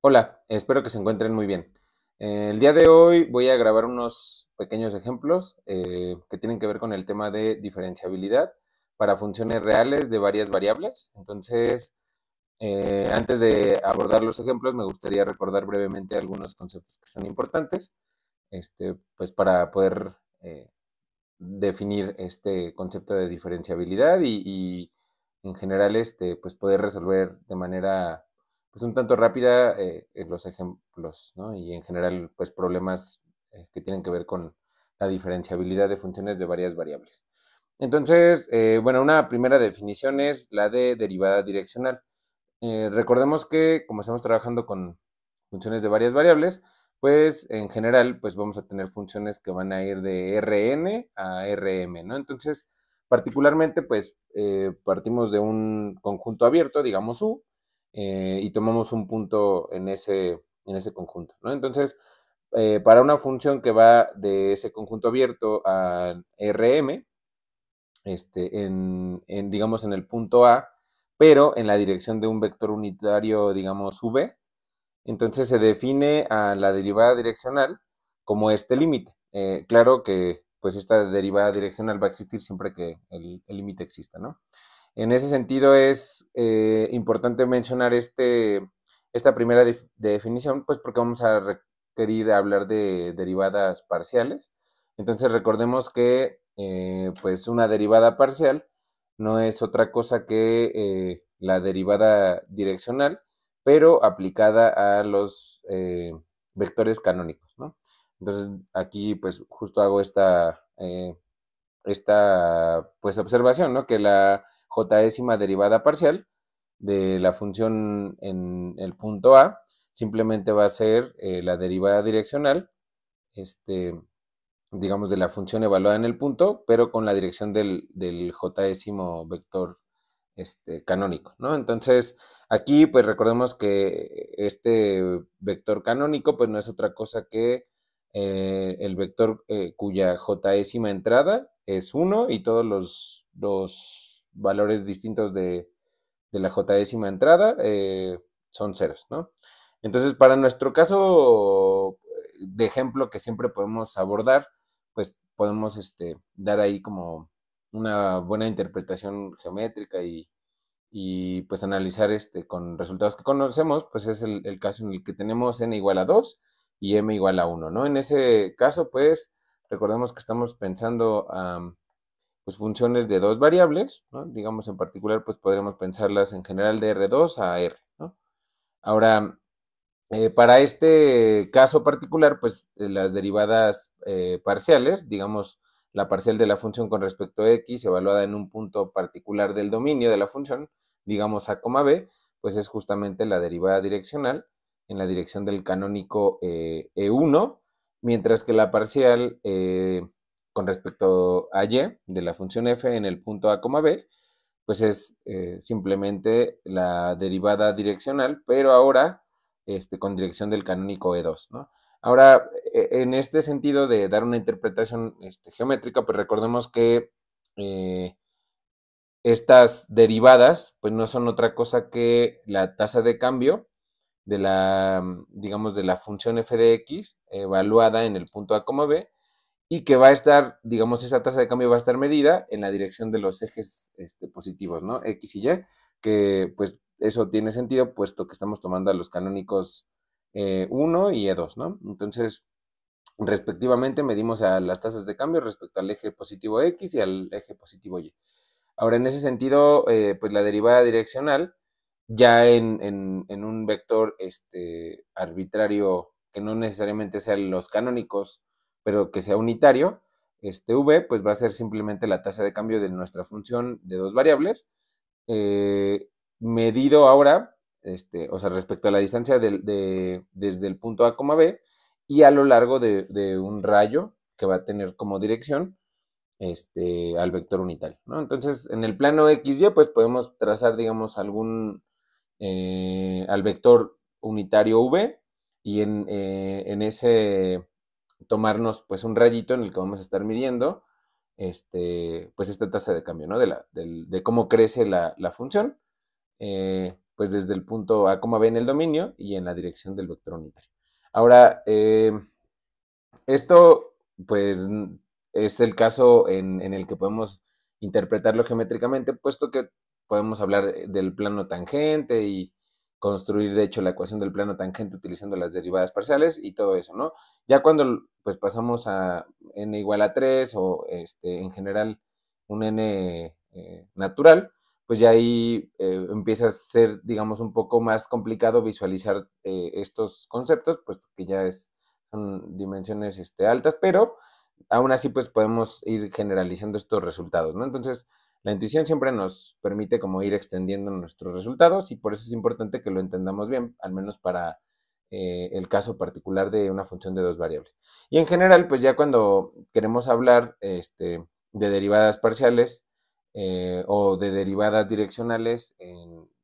Hola, espero que se encuentren muy bien. El día de hoy voy a grabar unos pequeños ejemplos que tienen que ver con el tema de diferenciabilidad para funciones reales de varias variables. Entonces, antes de abordar los ejemplos, me gustaría recordar brevemente algunos conceptos que son importantes, pues para poder definir este concepto de diferenciabilidad y en general pues poder resolver de manera pues un tanto rápida los ejemplos, ¿no? Y en general pues problemas que tienen que ver con la diferenciabilidad de funciones de varias variables. Entonces, bueno, una primera definición es la de derivada direccional. Recordemos que como estamos trabajando con funciones de varias variables, pues en general pues vamos a tener funciones que van a ir de Rn a Rm, ¿no? Entonces, particularmente pues partimos de un conjunto abierto, digamos U, y tomamos un punto en ese conjunto, ¿no? Entonces, para una función que va de ese conjunto abierto a Rm, digamos, en el punto A, pero en la dirección de un vector unitario, digamos, v, entonces se define a la derivada direccional como este límite. Claro que pues esta derivada direccional va a existir siempre que el límite exista, ¿no? En ese sentido es importante mencionar esta primera definición, pues porque vamos a requerir hablar de derivadas parciales. Entonces recordemos que pues una derivada parcial no es otra cosa que la derivada direccional, pero aplicada a los vectores canónicos, ¿no? Entonces aquí pues justo hago esta pues observación, ¿no? Que la jésima derivada parcial de la función en el punto A simplemente va a ser la derivada direccional, este, digamos, de la función evaluada en el punto, pero con la dirección del jésimo vector canónico, ¿no? Entonces, aquí pues recordemos que este vector canónico pues no es otra cosa que el vector cuya jésima entrada es 1 y todos los valores distintos de la jésima entrada son ceros, ¿no? Entonces, para nuestro caso de ejemplo que siempre podemos abordar, pues podemos dar ahí como una buena interpretación geométrica y pues analizar con resultados que conocemos, pues es el caso en el que tenemos n igual a 2 y m igual a 1, ¿no? En ese caso, pues recordemos que estamos pensando pues funciones de dos variables, ¿no? Digamos en particular, pues podremos pensarlas en general de R2 a R, ¿no? Ahora, para este caso particular, pues las derivadas parciales, digamos, la parcial de la función con respecto a x evaluada en un punto particular del dominio de la función, digamos a, b, pues es justamente la derivada direccional en la dirección del canónico E1, mientras que la parcial con respecto a y de la función f en el punto a, b, pues es simplemente la derivada direccional, pero ahora con dirección del canónico E2, ¿no? Ahora, en este sentido de dar una interpretación geométrica, pues recordemos que eh, estas derivadas, pues no son otra cosa que la tasa de cambio de digamos, de la función f de x evaluada en el punto a, b, y que va a estar, digamos, esa tasa de cambio va a estar medida en la dirección de los ejes positivos, ¿no? X y Y, que pues eso tiene sentido puesto que estamos tomando a los canónicos 1 y E2, ¿no? Entonces, respectivamente, medimos a las tasas de cambio respecto al eje positivo X y al eje positivo Y. Ahora, en ese sentido, pues la derivada direccional, ya en un vector arbitrario que no necesariamente sean los canónicos, pero que sea unitario, v, pues va a ser simplemente la tasa de cambio de nuestra función de dos variables, medido ahora, o sea, respecto a la distancia desde el punto A, B, y a lo largo de un rayo que va a tener como dirección al vector unitario, ¿no? Entonces, en el plano XY, pues podemos trazar, digamos, al vector unitario V y en ese tomarnos, pues, un rayito en el que vamos a estar midiendo, pues, esta tasa de cambio, ¿no? De cómo crece la función, pues pues desde el punto A, B en el dominio y en la dirección del vector unitario. Ahora, esto, pues, es el caso en el que podemos interpretarlo geométricamente, puesto que podemos hablar del plano tangente y construir, de hecho, la ecuación del plano tangente utilizando las derivadas parciales y todo eso, ¿no? Ya cuando, pues, pasamos a n igual a 3 o, en general, un n natural, pues ya ahí empieza a ser, digamos, un poco más complicado visualizar estos conceptos, puesto que ya son dimensiones altas, pero aún así pues podemos ir generalizando estos resultados, ¿no? Entonces, la intuición siempre nos permite como ir extendiendo nuestros resultados y por eso es importante que lo entendamos bien, al menos para el caso particular de una función de dos variables. Y en general, pues ya cuando queremos hablar de derivadas parciales o de derivadas direccionales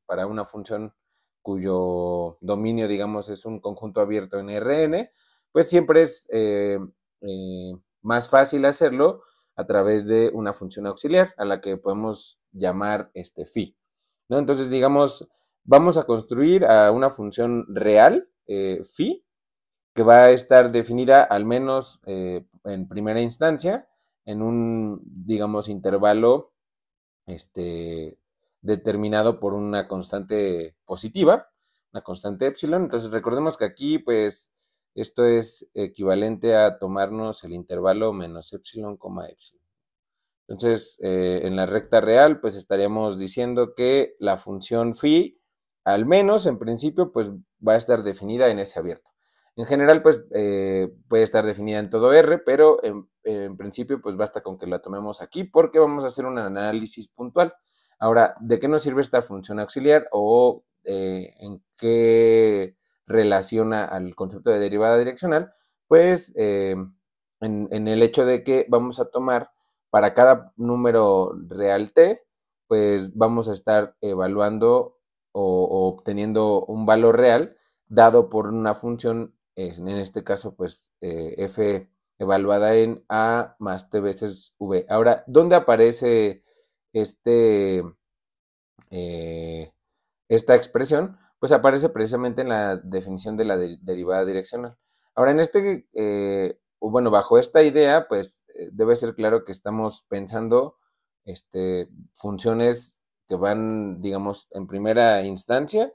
para una función cuyo dominio, digamos, es un conjunto abierto en Rn, pues siempre es más fácil hacerlo a través de una función auxiliar a la que podemos llamar phi, ¿no? Entonces, digamos, vamos a construir a una función real, phi, que va a estar definida al menos en primera instancia en un, digamos, intervalo determinado por una constante positiva, una constante epsilon. Entonces recordemos que aquí pues esto es equivalente a tomarnos el intervalo menos epsilon, epsilon. Entonces en la recta real pues estaríamos diciendo que la función phi al menos en principio pues va a estar definida en ese abierto. En general pues puede estar definida en todo R, pero en principio pues basta con que la tomemos aquí porque vamos a hacer un análisis puntual. Ahora, ¿de qué nos sirve esta función auxiliar o en qué relaciona al concepto de derivada direccional? Pues en el hecho de que vamos a tomar para cada número real t, pues vamos a estar evaluando o obteniendo un valor real dado por una función, en este caso, pues f evaluada en a más t veces v. Ahora, ¿dónde aparece este, eh, esta expresión? Pues aparece precisamente en la definición de la derivada direccional. Ahora, bueno, bajo esta idea, pues debe ser claro que estamos pensando funciones que van, digamos, en primera instancia,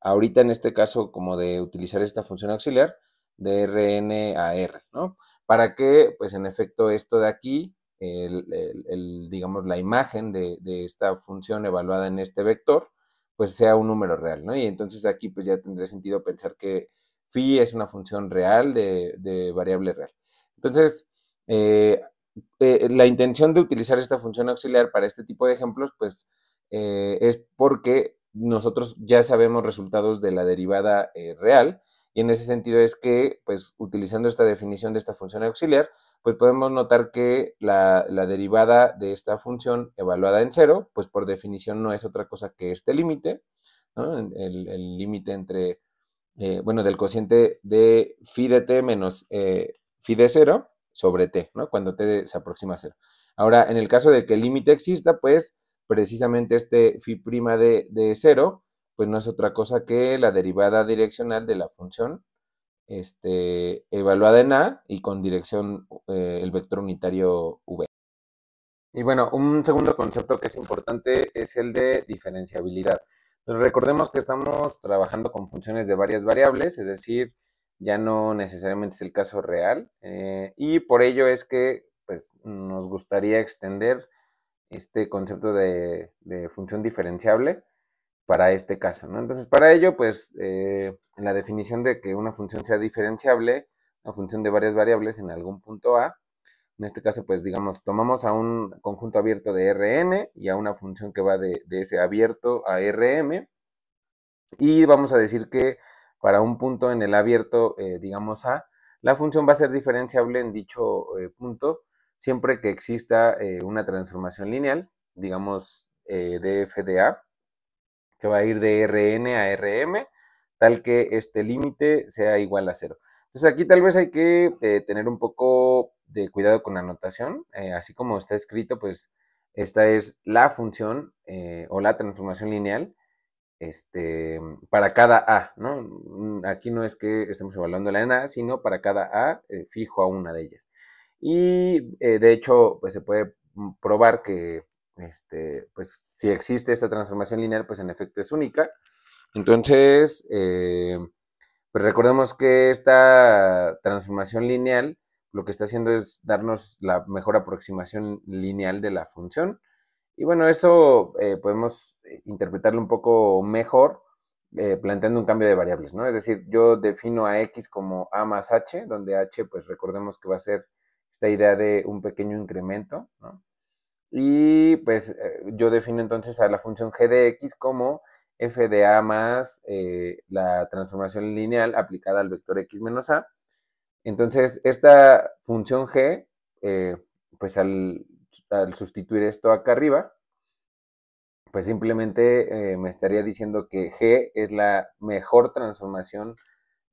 ahorita en este caso como de utilizar esta función auxiliar de Rn a R, ¿no? Para que, pues en efecto, esto de aquí, digamos, la imagen de esta función evaluada en este vector, pues sea un número real, ¿no? Y entonces aquí pues ya tendría sentido pensar que phi es una función real de variable real. Entonces, la intención de utilizar esta función auxiliar para este tipo de ejemplos, pues es porque nosotros ya sabemos resultados de la derivada real, y en ese sentido es que, pues, utilizando esta definición de esta función auxiliar, pues podemos notar que la derivada de esta función evaluada en cero, pues por definición no es otra cosa que este límite, ¿no? El límite entre, bueno, del cociente de phi de t menos phi de cero sobre t, ¿no? Cuando t se aproxima a cero. Ahora, en el caso de que el límite exista, pues precisamente este phi' de cero, pues no es otra cosa que la derivada direccional de la función evaluada en A y con dirección el vector unitario V. Y bueno, un segundo concepto que es importante es el de diferenciabilidad. Entonces, recordemos que estamos trabajando con funciones de varias variables, es decir, ya no necesariamente es el caso real, y por ello es que pues, nos gustaría extender este concepto de función diferenciable para este caso, ¿no? Entonces, para ello, pues, en la definición de que una función sea diferenciable, una función de varias variables en algún punto A, en este caso, pues, digamos, tomamos a un conjunto abierto de Rn y a una función que va de ese abierto a Rm, y vamos a decir que para un punto en el abierto, digamos A, la función va a ser diferenciable en dicho punto siempre que exista una transformación lineal, digamos, df de A, que va a ir de Rn a Rm, tal que este límite sea igual a cero. Entonces aquí tal vez hay que tener un poco de cuidado con la notación, así como está escrito, pues esta es la función o la transformación lineal para cada A, ¿no? Aquí no es que estemos evaluando la en A, sino para cada A fijo a una de ellas. Y de hecho, pues se puede probar que pues si existe esta transformación lineal, pues en efecto es única. Entonces, pues recordemos que esta transformación lineal lo que está haciendo es darnos la mejor aproximación lineal de la función. Y bueno, eso podemos interpretarlo un poco mejor planteando un cambio de variables, ¿no? Es decir, yo defino a x como a más h, donde h, pues recordemos que va a ser esta idea de un pequeño incremento, ¿no? Y pues yo defino entonces a la función g de x como f de a más la transformación lineal aplicada al vector x menos a. Entonces, esta función g, pues al sustituir esto acá arriba, pues simplemente me estaría diciendo que G es la mejor transformación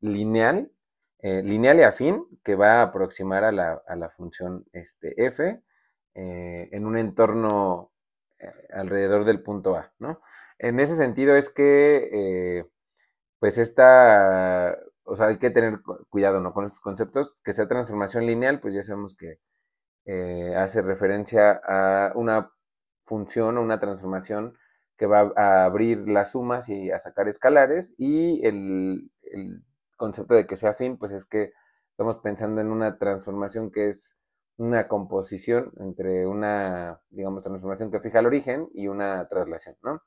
lineal, lineal y afín que va a aproximar a la función f en un entorno alrededor del punto A, ¿no? En ese sentido es que, pues esta, o sea, hay que tener cuidado, ¿no? Con estos conceptos, que sea transformación lineal, pues ya sabemos que hace referencia a una función o una transformación que va a abrir las sumas y a sacar escalares, y el concepto de que sea afín, pues es que estamos pensando en una transformación que es una composición entre una, digamos, transformación que fija el origen y una traslación, ¿no?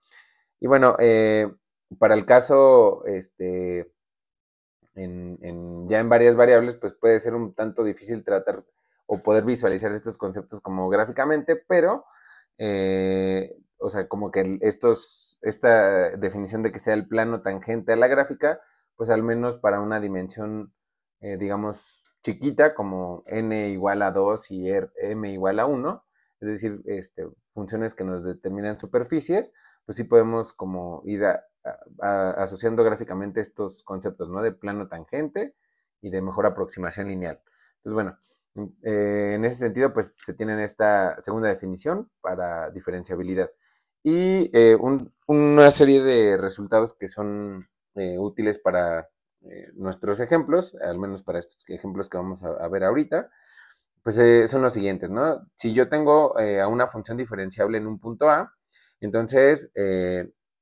Y bueno, para el caso, ya en varias variables, pues puede ser un tanto difícil tratar o poder visualizar estos conceptos como gráficamente, pero, o sea, como que esta definición de que sea el plano tangente a la gráfica, pues al menos para una dimensión, digamos, chiquita, como n igual a 2 y m igual a 1, es decir, funciones que nos determinan superficies, pues sí podemos como ir asociando gráficamente estos conceptos, ¿no? De plano tangente y de mejor aproximación lineal. Entonces, bueno, en ese sentido, pues se tienen esta segunda definición para diferenciabilidad. Y una serie de resultados que son útiles para nuestros ejemplos, al menos para estos ejemplos que vamos a ver ahorita, pues son los siguientes, ¿no? Si yo tengo a una función diferenciable en un punto A, entonces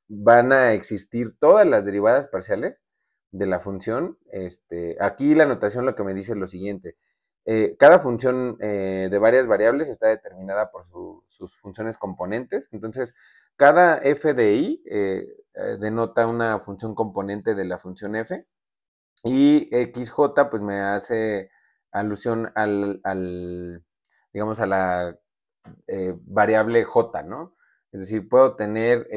van a existir todas las derivadas parciales de la función. Aquí la notación lo que me dice es lo siguiente. Cada función de varias variables está determinada por sus funciones componentes. Entonces, cada f de i denota una función componente de la función f. Y xj pues me hace alusión digamos, a la variable j, ¿no? Es decir, puedo tener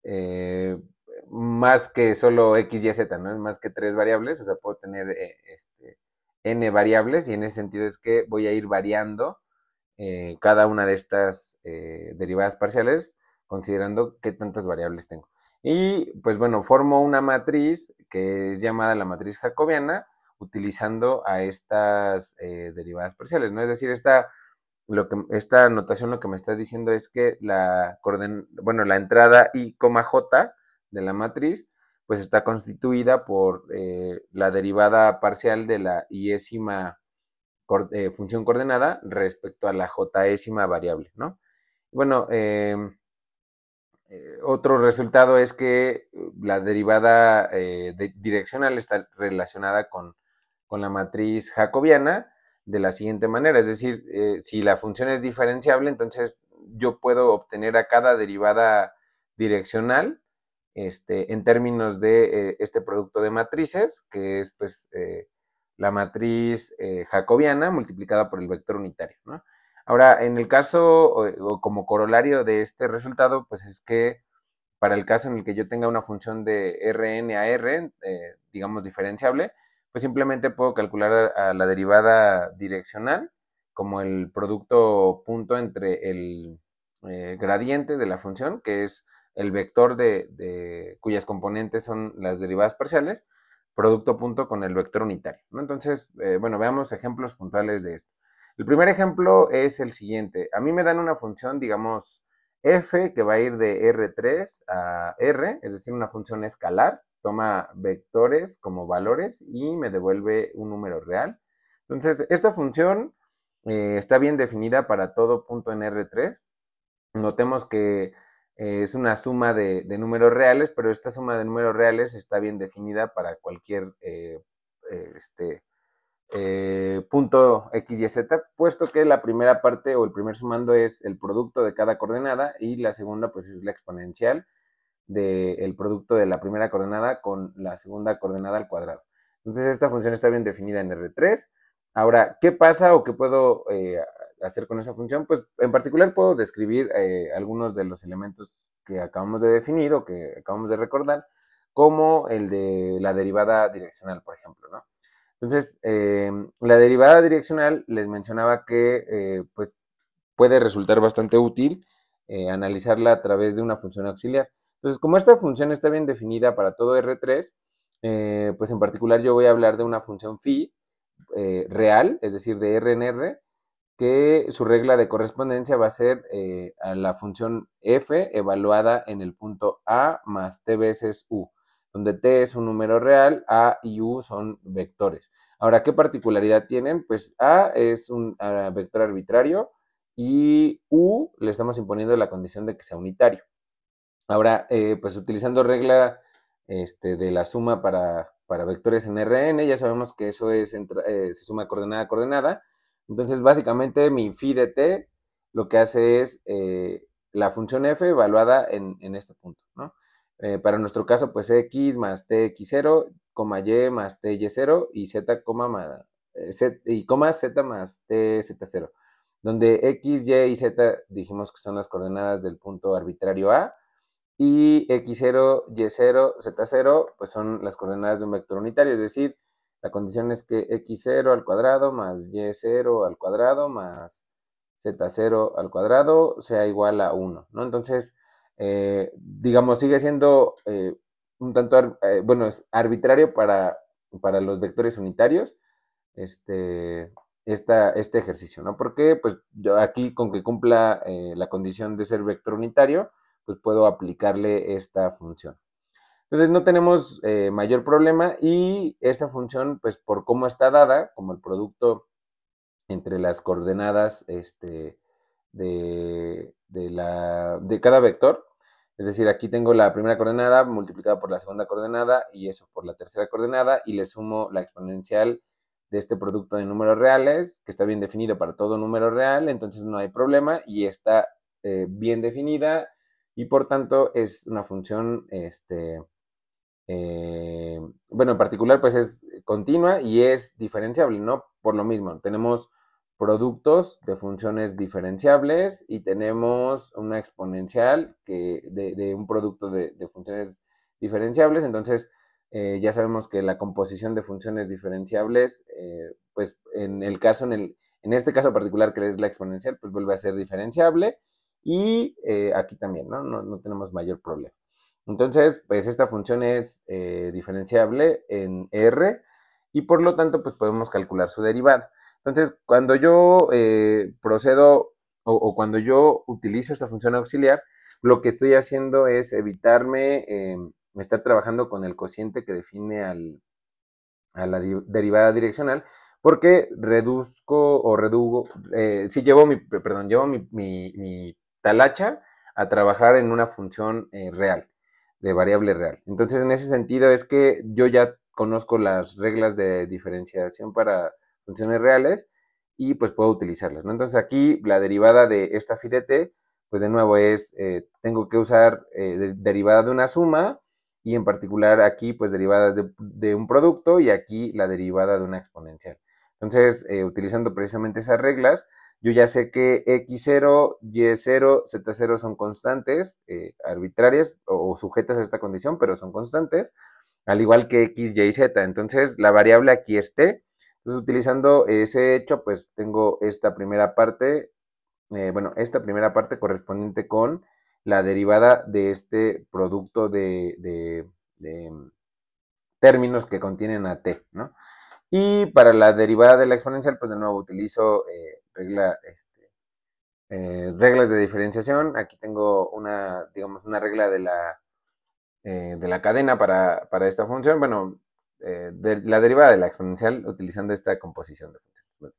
eh, más que solo x, y, z, ¿no? Es más que tres variables, o sea, puedo tener n variables, y en ese sentido es que voy a ir variando cada una de estas derivadas parciales, considerando qué tantas variables tengo. Y pues bueno, formo una matriz que es llamada la matriz jacobiana, utilizando a estas derivadas parciales, ¿no? Es decir, esta notación lo que me está diciendo es que la entrada i, j de la matriz, pues está constituida por la derivada parcial de la iésima función coordenada respecto a la jésima variable, ¿no? Bueno, otro resultado es que la derivada direccional está relacionada con la matriz jacobiana de la siguiente manera, es decir, si la función es diferenciable, entonces yo puedo obtener a cada derivada direccional en términos de este producto de matrices, que es pues la matriz jacobiana multiplicada por el vector unitario, ¿no? Ahora, en el caso o como corolario de este resultado, pues es que para el caso en el que yo tenga una función de Rn a R, digamos diferenciable, pues simplemente puedo calcular a la derivada direccional como el producto punto entre el gradiente de la función, que es el vector cuyas componentes son las derivadas parciales, producto punto con el vector unitario, ¿no? Entonces, bueno, veamos ejemplos puntuales de esto. El primer ejemplo es el siguiente. A mí me dan una función, digamos, f que va a ir de R3 a R, es decir, una función escalar, toma vectores como valores y me devuelve un número real. Entonces, esta función está bien definida para todo punto en R3. Notemos que es una suma de números reales, pero esta suma de números reales está bien definida para cualquier punto x, y, z, puesto que la primera parte o el primer sumando es el producto de cada coordenada y la segunda pues es la exponencial del producto de la primera coordenada con la segunda coordenada al cuadrado. Entonces esta función está bien definida en R3. Ahora, ¿qué pasa o qué puedo hacer con esa función? Pues en particular puedo describir algunos de los elementos que acabamos de definir o que acabamos de recordar, como el de la derivada direccional, por ejemplo, ¿no? Entonces, la derivada direccional les mencionaba que pues puede resultar bastante útil analizarla a través de una función auxiliar. Entonces, como esta función está bien definida para todo R3, pues en particular yo voy a hablar de una función phi real, es decir, de R en R, que su regla de correspondencia va a ser a la función f evaluada en el punto A más t veces u, donde t es un número real, a y u son vectores. Ahora, ¿qué particularidad tienen? Pues a es un vector arbitrario y u le estamos imponiendo la condición de que sea unitario. Ahora, pues utilizando regla de la suma para vectores en Rn, ya sabemos que eso es se suma coordenada a coordenada. Entonces, básicamente, mi phi de t lo que hace es la función f evaluada en este punto, ¿no? Para nuestro caso, pues x más tx0, y más ty0 y z, z más tz0, donde x, y y z dijimos que son las coordenadas del punto arbitrario A, y x0, y0, z0, pues son las coordenadas de un vector unitario, es decir, la condición es que x0 al cuadrado más y0 al cuadrado más z0 al cuadrado sea igual a 1, ¿no? Entonces, digamos, sigue siendo un tanto, bueno, es arbitrario para los vectores unitarios, este, este ejercicio, ¿no? Porque, pues, yo aquí con que cumpla la condición de ser vector unitario, pues puedo aplicarle esta función. Entonces no tenemos mayor problema y esta función, pues por cómo está dada, como el producto entre las coordenadas de cada vector, es decir, aquí tengo la primera coordenada multiplicada por la segunda coordenada y eso por la tercera coordenada y le sumo la exponencial de este producto de números reales, que está bien definido para todo número real, entonces no hay problema y está bien definida y por tanto es una función, bueno, en particular pues es continua y es diferenciable, ¿no? Por lo mismo, tenemos productos de funciones diferenciables y tenemos una exponencial de un producto de funciones diferenciables, entonces ya sabemos que la composición de funciones diferenciables, pues en el caso, en este caso particular que es la exponencial, pues vuelve a ser diferenciable y aquí también, ¿no? No tenemos mayor problema. Entonces, pues esta función es diferenciable en R y por lo tanto, pues podemos calcular su derivada. Entonces, cuando yo procedo o cuando yo utilizo esta función auxiliar, lo que estoy haciendo es evitarme estar trabajando con el cociente que define a la derivada direccional, porque reduzco o redugo, sí llevo mi talacha a trabajar en una función real, de variable real. Entonces, en ese sentido es que yo ya conozco las reglas de diferenciación para funciones reales y pues puedo utilizarlas, ¿no? Entonces aquí la derivada de esta phi de t, pues de nuevo es, tengo que usar derivada de una suma y en particular aquí pues derivadas de un producto y aquí la derivada de una exponencial. Entonces, utilizando precisamente esas reglas, yo ya sé que x0, y0, z0 son constantes arbitrarias o sujetas a esta condición, pero son constantes, al igual que x, y, z. Entonces, la variable aquí es t. Entonces, utilizando ese hecho, pues tengo esta primera parte, bueno, esta primera parte correspondiente con la derivada de este producto de términos que contienen a t, ¿no? Y para la derivada de la exponencial, pues de nuevo utilizo regla reglas de diferenciación. Aquí tengo digamos, una regla de la cadena para esta función. Bueno, de la derivada de la exponencial utilizando esta composición de funciones. Bueno,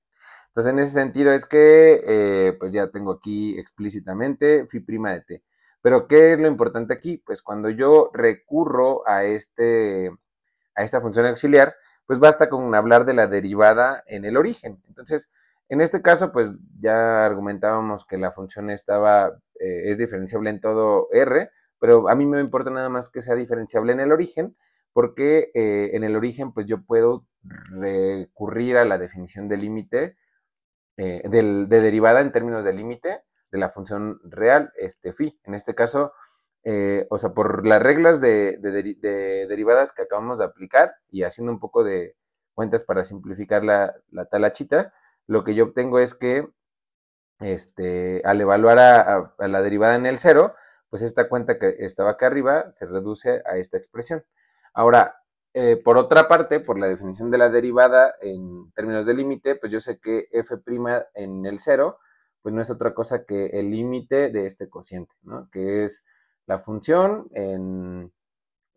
entonces, en ese sentido es que, pues ya tengo aquí explícitamente phi' de t. Pero, ¿qué es lo importante aquí? Pues cuando yo recurro a esta función auxiliar, pues basta con hablar de la derivada en el origen. Entonces, en este caso, pues ya argumentábamos que la función es diferenciable en todo R, pero a mí me importa nada más que sea diferenciable en el origen, porque en el origen, pues yo puedo recurrir a la definición de límite, de derivada en términos de límite de la función real, phi. En este caso, o sea, por las reglas de derivadas que acabamos de aplicar y haciendo un poco de cuentas para simplificar la talachita, lo que yo obtengo es que al evaluar a la derivada en el cero, pues esta cuenta que estaba acá arriba se reduce a esta expresión. Ahora, por otra parte, por la definición de la derivada en términos de límite, pues yo sé que f' en el cero, pues no es otra cosa que el límite de este cociente, ¿no? Que es la función en,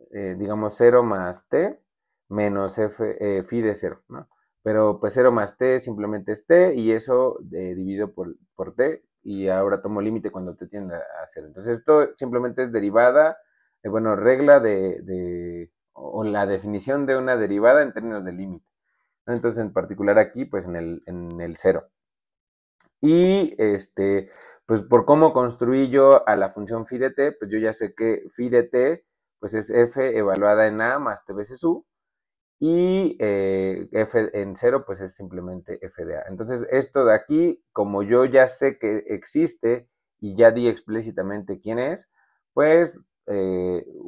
digamos, 0 más t menos phi de 0, ¿no? Pero pues 0 más t simplemente es t y eso dividido por t y ahora tomo límite cuando t tiende a 0. Entonces esto simplemente es derivada, bueno, regla o la definición de una derivada en términos de límite, ¿no? Entonces en particular aquí pues en el 0. Y pues por cómo construí yo a la función phi de t, pues yo ya sé que phi de t pues es f evaluada en a más t veces u, y f en 0 pues es simplemente f de a. Entonces esto de aquí, como yo ya sé que existe y ya di explícitamente quién es, pues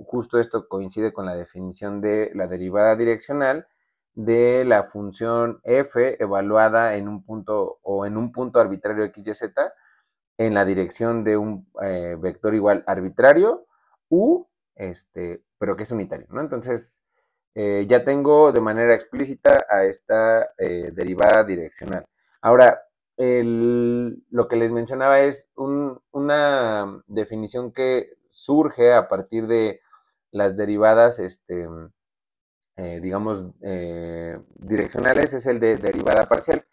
justo esto coincide con la definición de la derivada direccional de la función f evaluada en un punto o en un punto arbitrario x, y, z en la dirección de un vector igual arbitrario u, pero que es unitario, ¿no? Entonces, ya tengo de manera explícita a esta derivada direccional. Ahora, lo que les mencionaba es una definición que surge a partir de las derivadas, digamos, direccionales, es el de derivada parcial.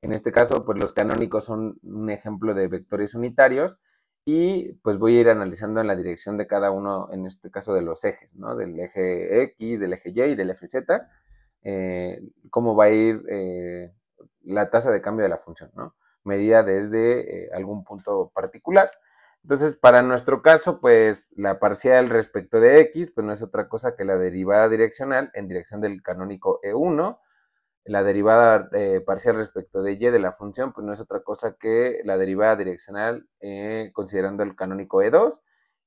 En este caso, pues los canónicos son un ejemplo de vectores unitarios y pues voy a ir analizando en la dirección de cada uno, en este caso de los ejes, ¿no? Del eje X, del eje Y y del eje Z, cómo va a ir la tasa de cambio de la función, ¿no? Medida desde algún punto particular. Entonces, para nuestro caso, pues la parcial respecto de X, pues no es otra cosa que la derivada direccional en dirección del canónico E1. La derivada parcial respecto de y de la función, pues no es otra cosa que la derivada direccional considerando el canónico E2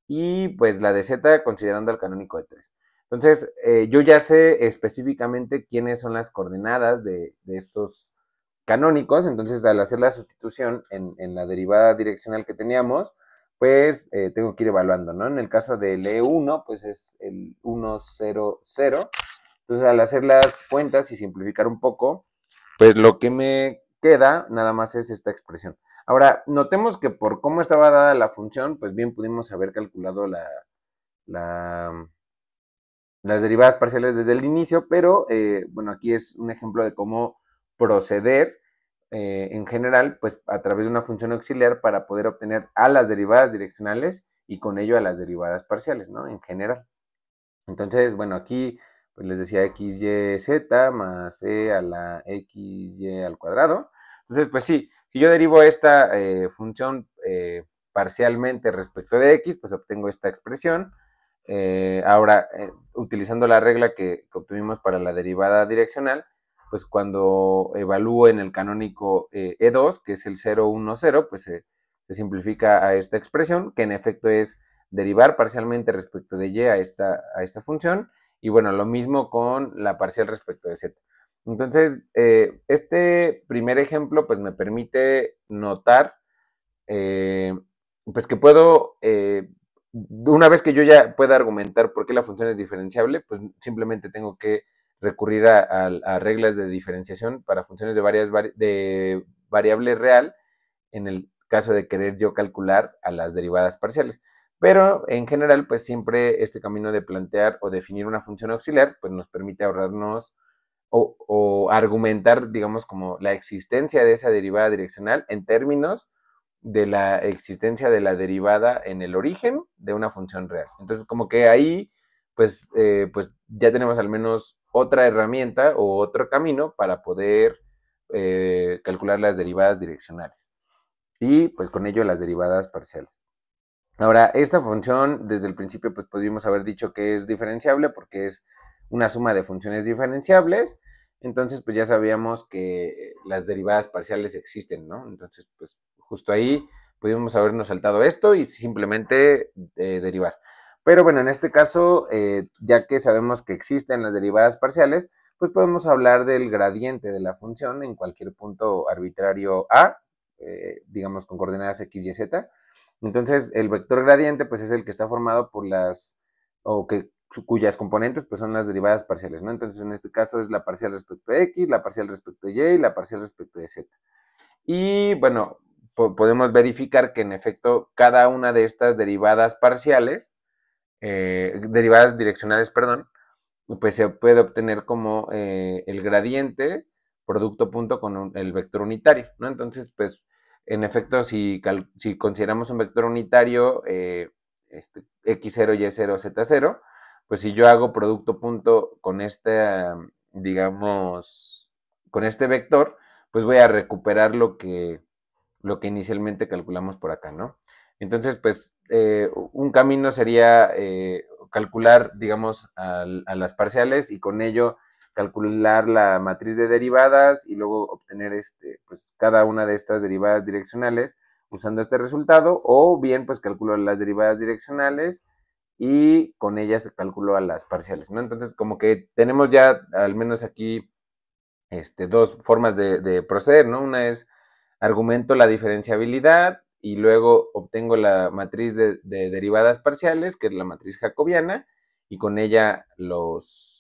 y pues la de z considerando el canónico E3. Entonces, yo ya sé específicamente quiénes son las coordenadas de estos canónicos, entonces al hacer la sustitución en la derivada direccional que teníamos, pues tengo que ir evaluando, ¿no? En el caso del E1, pues es el 1, 0, 0. Entonces, al hacer las cuentas y simplificar un poco, pues lo que me queda nada más es esta expresión. Ahora, notemos que por cómo estaba dada la función, pues bien pudimos haber calculado la, las derivadas parciales desde el inicio, pero bueno, aquí es un ejemplo de cómo proceder en general, pues a través de una función auxiliar para poder obtener a las derivadas direccionales y con ello a las derivadas parciales, ¿no? En general. Entonces, bueno, aquí pues les decía x, y, z más e a la x, y al cuadrado. Entonces, pues sí, si yo derivo esta función parcialmente respecto de x, pues obtengo esta expresión. Ahora, utilizando la regla que obtuvimos para la derivada direccional, pues cuando evalúo en el canónico E2, que es el 0, 1, 0, pues se simplifica a esta expresión, que en efecto es derivar parcialmente respecto de y a esta función, y bueno, lo mismo con la parcial respecto de z. Entonces, este primer ejemplo pues me permite notar pues que puedo, una vez que yo ya pueda argumentar por qué la función es diferenciable, pues simplemente tengo que recurrir a reglas de diferenciación para funciones de variable real, caso de querer yo calcular a las derivadas parciales. Pero en general, pues siempre este camino de plantear o definir una función auxiliar, pues nos permite ahorrarnos o argumentar, digamos, como la existencia de esa derivada direccional en términos de la existencia de la derivada en el origen de una función real. Entonces, como que ahí, pues ya tenemos al menos otra herramienta o otro camino para poder calcular las derivadas direccionales y pues con ello las derivadas parciales. Ahora, esta función desde el principio pues podríamos haber dicho que es diferenciable porque es una suma de funciones diferenciables, entonces pues ya sabíamos que las derivadas parciales existen, ¿no? Entonces pues justo ahí pudimos habernos saltado esto y simplemente derivar. Pero bueno, en este caso, ya que sabemos que existen las derivadas parciales, pues podemos hablar del gradiente de la función en cualquier punto arbitrario A, digamos con coordenadas x, y, z. Entonces, el vector gradiente, pues es el que está formado por cuyas componentes, pues son las derivadas parciales, ¿no? Entonces, en este caso es la parcial respecto de x, la parcial respecto de y y la parcial respecto de z. Y, bueno, podemos verificar que, en efecto, cada una de estas derivadas parciales, derivadas direccionales, perdón, pues se puede obtener como el gradiente producto punto con el vector unitario, ¿no? Entonces, pues, en efecto, si consideramos un vector unitario, x0, y0, z0, pues si yo hago producto punto con digamos, con este vector, pues voy a recuperar lo que inicialmente calculamos por acá, ¿no? Entonces, pues, un camino sería calcular, digamos, a las parciales y con ello calcular la matriz de derivadas y luego obtener pues, cada una de estas derivadas direccionales usando este resultado, o bien, pues, calculo las derivadas direccionales y con ellas calculo a las parciales, ¿no? Entonces, como que tenemos ya, al menos aquí, dos formas de proceder, ¿no? Una es argumento la diferenciabilidad y luego obtengo la matriz de derivadas parciales, que es la matriz jacobiana, y con ella las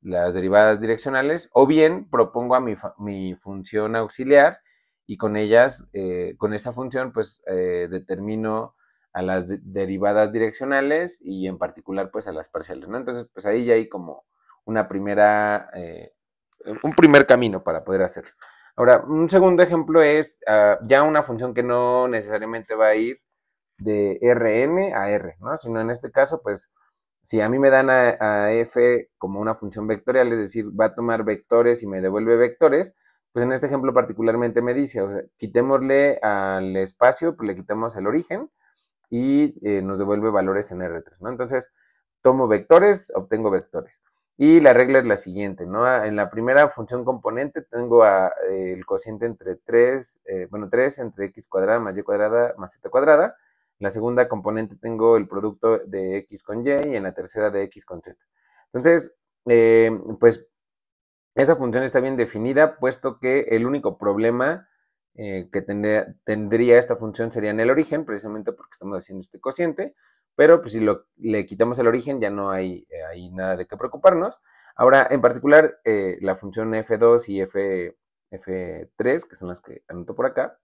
derivadas direccionales, o bien propongo a mi función auxiliar y con ellas, con esta función, pues determino a las derivadas direccionales y en particular pues a las parciales, ¿no? Entonces, pues ahí ya hay como un primer camino para poder hacerlo. Ahora, un segundo ejemplo es ya una función que no necesariamente va a ir de Rn a R, ¿no? Sino en este caso, pues, si a mí me dan a f como una función vectorial, es decir, va a tomar vectores y me devuelve vectores, pues en este ejemplo particularmente me dice, o sea, quitémosle al espacio, pues le quitamos el origen y nos devuelve valores en R3, ¿no? Entonces, tomo vectores, obtengo vectores. Y la regla es la siguiente, ¿no? En la primera función componente tengo el cociente entre 3, 3 entre x cuadrada más y cuadrada más z cuadrada. En la segunda componente tengo el producto de x con y en la tercera de x con z. Entonces, pues esa función está bien definida, puesto que el único problema que tendría esta función sería en el origen, precisamente porque estamos haciendo este cociente, pero pues si le quitamos el origen ya no hay nada de qué preocuparnos. Ahora, en particular, la función f2 y f3, que son las que anoto por acá,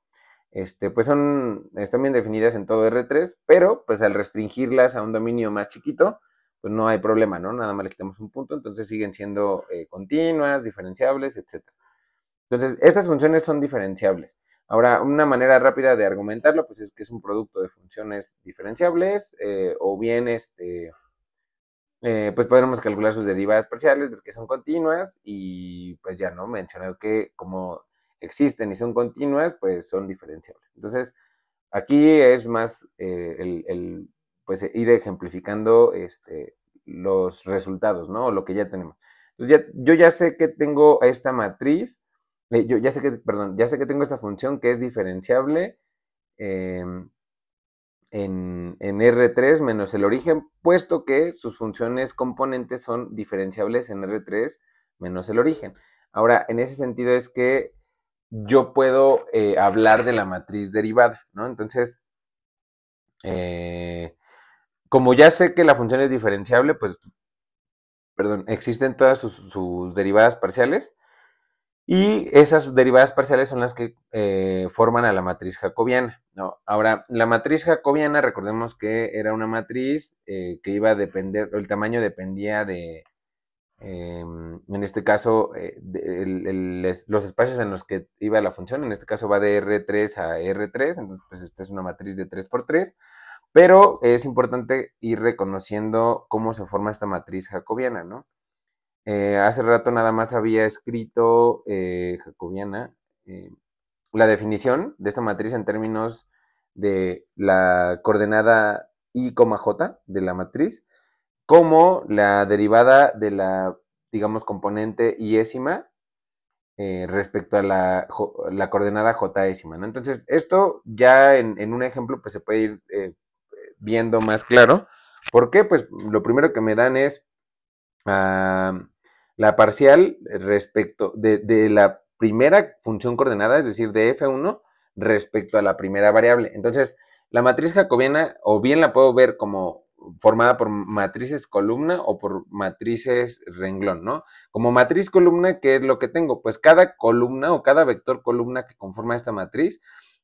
pues están bien definidas en todo R3, pero pues al restringirlas a un dominio más chiquito, pues no hay problema, ¿no? Nada más le quitamos un punto, entonces siguen siendo continuas, diferenciables, etc. Entonces, estas funciones son diferenciables. Ahora, una manera rápida de argumentarlo, pues es que es un producto de funciones diferenciables, o bien, pues podremos calcular sus derivadas parciales, ver que son continuas, y pues ya, ¿no? Mencionar que como existen y son continuas, pues son diferenciables. Entonces, aquí es más pues ir ejemplificando los resultados, ¿no? O lo que ya tenemos. Entonces, yo ya sé que tengo esta matriz, yo ya sé que, perdón, ya sé que tengo esta función que es diferenciable eh, en R3 menos el origen, puesto que sus funciones componentes son diferenciables en R3 menos el origen. Ahora, en ese sentido es que yo puedo hablar de la matriz derivada, ¿no? Entonces, como ya sé que la función es diferenciable, pues, perdón, existen todas sus derivadas parciales, Y esas derivadas parciales son las que forman a la matriz jacobiana, ¿no? Ahora, la matriz jacobiana, recordemos que era una matriz que iba a depender, el tamaño dependía de, en este caso, los espacios en los que iba la función, en este caso va de R3 a R3, entonces pues esta es una matriz de 3×3, pero es importante ir reconociendo cómo se forma esta matriz jacobiana, ¿no? Hace rato nada más había escrito jacobiana la definición de esta matriz en términos de la coordenada i, j de la matriz, como la derivada de la, digamos, componente iésima respecto a la coordenada jésima, ¿no? Entonces, esto ya en un ejemplo pues se puede ir viendo más claro. ¿Por qué? Pues lo primero que me dan es la parcial respecto de la primera función coordenada, es decir, de f1 respecto a la primera variable. Entonces, la matriz jacobiana o bien la puedo ver como formada por matrices columna o por matrices renglón, ¿no? Como matriz columna, ¿qué es lo que tengo? Pues cada columna o cada vector columna que conforma esta matriz,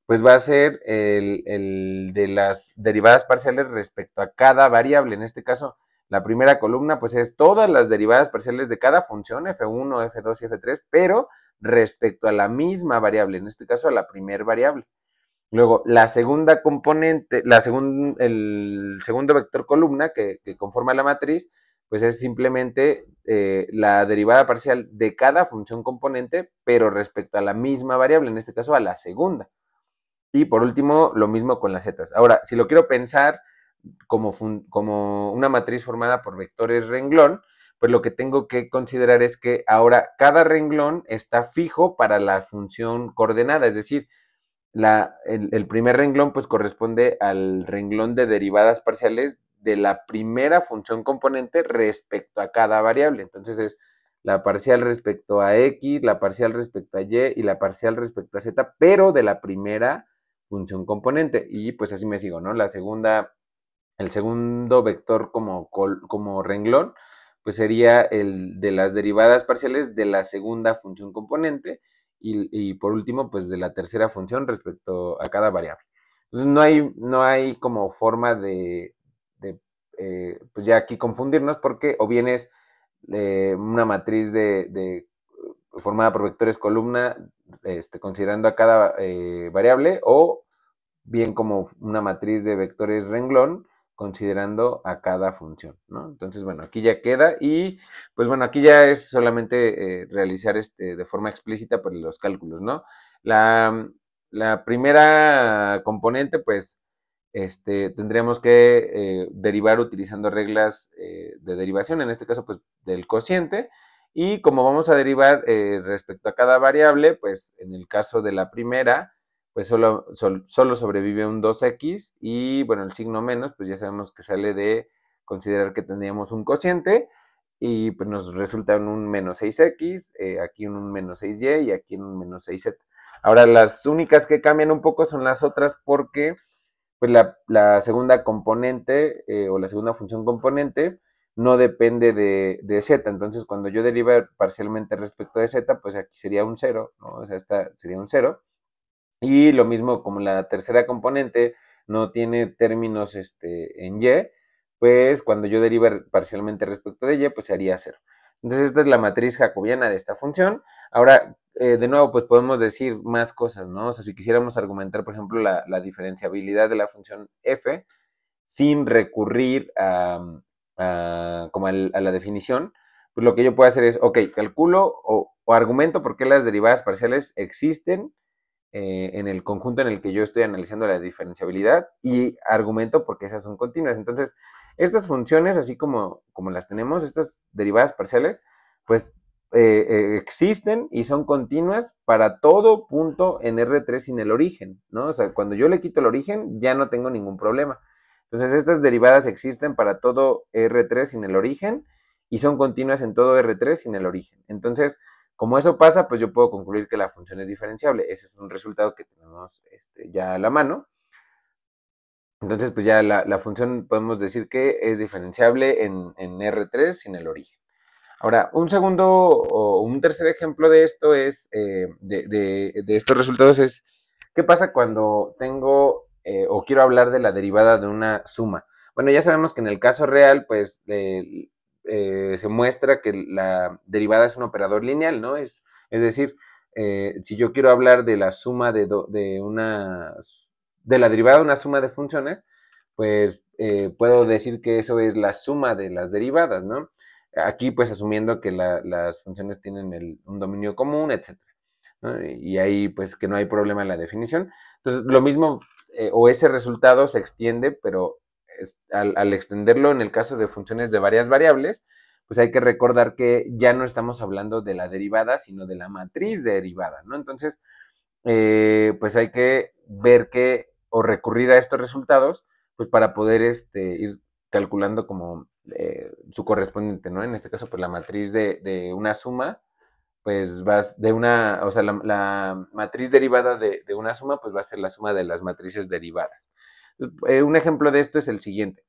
pues va a ser el de las derivadas parciales respecto a cada variable. En este caso, la primera columna, pues es todas las derivadas parciales de cada función, f1, f2 y f3, pero respecto a la misma variable, en este caso a la primera variable. Luego, la segunda componente, el segundo vector columna que conforma la matriz, pues es simplemente la derivada parcial de cada función componente, pero respecto a la misma variable, en este caso a la segunda. Y por último, lo mismo con las zetas. Ahora, si lo quiero pensar como una matriz formada por vectores renglón, pues lo que tengo que considerar es que ahora cada renglón está fijo para la función coordenada, es decir, el primer renglón pues corresponde al renglón de derivadas parciales de la primera función componente respecto a cada variable. Entonces es la parcial respecto a x, la parcial respecto a y y la parcial respecto a z, pero de la primera función componente. Y pues así me sigo, ¿no? El segundo vector como renglón, pues sería el de las derivadas parciales de la segunda función componente y por último, pues de la tercera función respecto a cada variable. Entonces no hay como forma de pues ya aquí confundirnos porque o bien es una matriz formada por vectores columna, considerando a cada variable, o bien como una matriz de vectores renglón, considerando a cada función, ¿no? Entonces, bueno, aquí ya queda y, pues bueno, aquí ya es solamente realizar de forma explícita pues, los cálculos, ¿no? La primera componente, pues, tendríamos que derivar utilizando reglas de derivación, en este caso, pues, del cociente, y como vamos a derivar respecto a cada variable, pues, en el caso de la primera, pues solo sobrevive un 2x y bueno, el signo menos, pues ya sabemos que sale de considerar que tendríamos un cociente y pues nos resulta un menos 6x, aquí un menos 6y y aquí un menos 6z. Ahora, las únicas que cambian un poco son las otras porque pues la segunda componente o la segunda función componente no depende de z, entonces cuando yo derive parcialmente respecto de z, pues aquí sería un 0, ¿no? O sea, esta sería un 0. Y lo mismo como la tercera componente no tiene términos en y, pues cuando yo derive parcialmente respecto de y, pues sería 0. Entonces esta es la matriz jacobiana de esta función. Ahora, de nuevo, pues podemos decir más cosas, ¿no? O sea, si quisiéramos argumentar, por ejemplo, la diferenciabilidad de la función f sin recurrir como a la definición, pues lo que yo puedo hacer es, ok, calculo o argumento por qué las derivadas parciales existen en el conjunto en el que yo estoy analizando la diferenciabilidad y argumento porque esas son continuas. Entonces, estas funciones, así como las tenemos, estas derivadas parciales, pues existen y son continuas para todo punto en R3 sin el origen, ¿no? O sea, cuando yo le quito el origen, ya no tengo ningún problema. Entonces, estas derivadas existen para todo R3 sin el origen y son continuas en todo R3 sin el origen. Entonces, como eso pasa, pues yo puedo concluir que la función es diferenciable. Ese es un resultado que tenemos ya a la mano. Entonces, pues ya la función podemos decir que es diferenciable en R3 sin el origen. Ahora, un segundo o un tercer ejemplo de esto es, de estos resultados es, ¿qué pasa cuando tengo o quiero hablar de la derivada de una suma? Bueno, ya sabemos que en el caso real, pues, se muestra que la derivada es un operador lineal, ¿no? Es decir, si yo quiero hablar de la suma de la derivada de una suma de funciones, pues puedo decir que eso es la suma de las derivadas, ¿no? Aquí, pues, asumiendo que las funciones tienen un dominio común, etcétera, ¿no? Y ahí, pues, que no hay problema en la definición. Entonces, lo mismo, o ese resultado se extiende, pero al extenderlo en el caso de funciones de varias variables, pues hay que recordar que ya no estamos hablando de la derivada, sino de la matriz derivada, ¿no? Entonces, pues hay que ver o recurrir a estos resultados, pues para poder ir calculando como su correspondiente, ¿no? En este caso, pues la matriz de una suma, pues vas de una, o sea, la matriz derivada de una suma, pues va a ser la suma de las matrices derivadas. Un ejemplo de esto es el siguiente.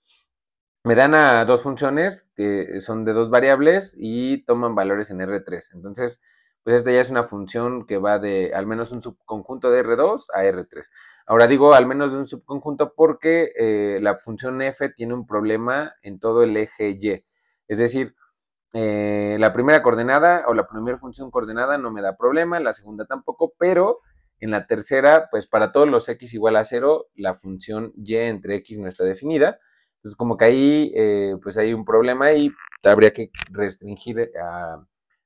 Me dan a dos funciones que son de dos variables y toman valores en R3. Entonces, pues esta ya es una función que va de al menos un subconjunto de R2 a R3. Ahora digo al menos de un subconjunto porque la función f tiene un problema en todo el eje Y. Es decir, la primera coordenada o la primera función coordenada no me da problema, la segunda tampoco, pero en la tercera, pues para todos los x igual a 0, la función y entre x no está definida. Entonces, como que ahí, pues hay un problema y habría que restringir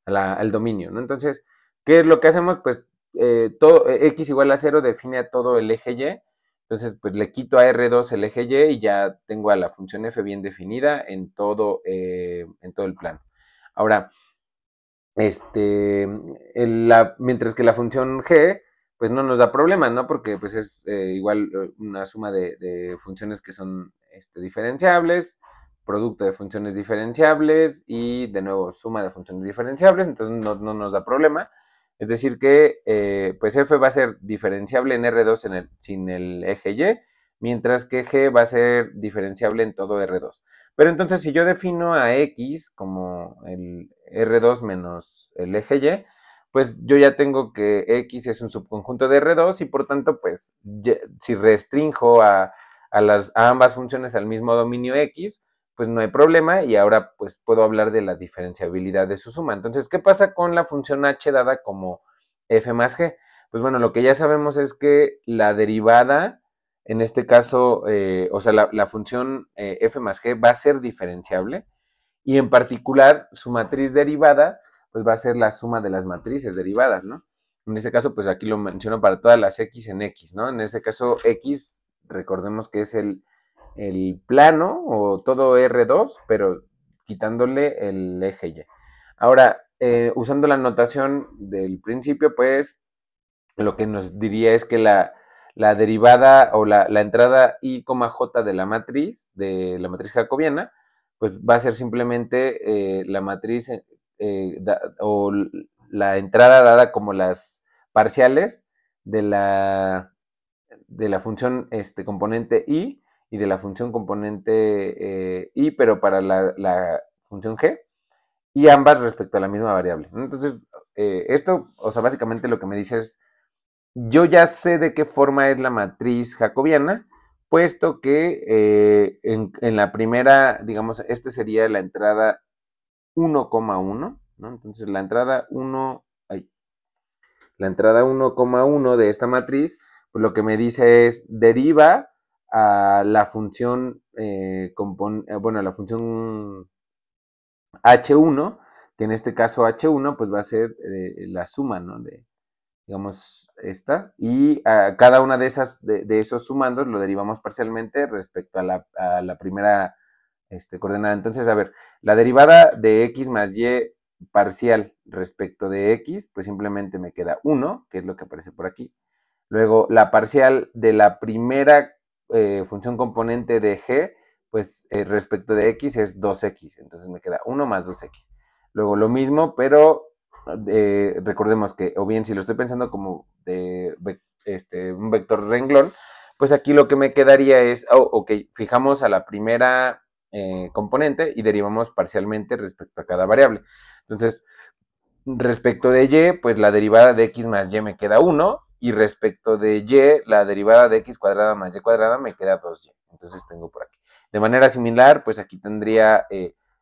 al dominio, ¿no? Entonces, ¿qué es lo que hacemos? Pues todo, x igual a 0 define a todo el eje y. Entonces, pues le quito a R2 el eje y y ya tengo a la función f bien definida en todo el plano. Ahora, mientras que la función g, pues no nos da problema, ¿no? Porque pues es igual una suma de funciones que son diferenciables, producto de funciones diferenciables y de nuevo suma de funciones diferenciables, entonces no nos da problema. Es decir que pues f va a ser diferenciable en R2 sin el eje y, mientras que g va a ser diferenciable en todo R2. Pero entonces si yo defino a x como el R2 menos el eje Y, pues yo ya tengo que X es un subconjunto de R2 y por tanto, pues si restrinjo a ambas funciones al mismo dominio X, pues no hay problema y ahora pues puedo hablar de la diferenciabilidad de su suma. Entonces, ¿qué pasa con la función h dada como f más g? Pues bueno, lo que ya sabemos es que la derivada, en este caso, o sea, la función f más g va a ser diferenciable y en particular su matriz derivada pues va a ser la suma de las matrices derivadas, ¿no? En este caso, pues aquí lo menciono para todas las x en x, ¿no? En este caso, x, recordemos que es el plano o todo R2, pero quitándole el eje Y. Ahora, usando la notación del principio, pues lo que nos diría es que la derivada o la entrada I, J de la matriz jacobiana, pues va a ser simplemente la matriz o la entrada dada como las parciales de la función componente y de la función componente I, pero para la función G, y ambas respecto a la misma variable. Entonces, esto, o sea, básicamente lo que me dice es, yo ya sé de qué forma es la matriz jacobiana, puesto que en la primera, digamos, sería la entrada 1,1, ¿no? Entonces la entrada 1,1 de esta matriz, pues lo que me dice es deriva a la función, bueno, a la función H1, que en este caso H1, pues va a ser la suma, ¿no? Digamos, esta, y a cada una de esos sumandos lo derivamos parcialmente respecto a la primera coordenada. Entonces, a ver, la derivada de x más y parcial respecto de x, pues simplemente me queda 1, que es lo que aparece por aquí. Luego, la parcial de la primera función componente de g, pues respecto de x es 2x, entonces me queda 1 más 2x. Luego lo mismo, pero recordemos que, o bien si lo estoy pensando como de un vector renglón, pues aquí lo que me quedaría es, ok, fijamos a la primera componente y derivamos parcialmente respecto a cada variable. Entonces, respecto de y, pues la derivada de x más y me queda 1, y respecto de y, la derivada de x cuadrada más y cuadrada me queda 2y. Entonces tengo por aquí. De manera similar, pues aquí tendría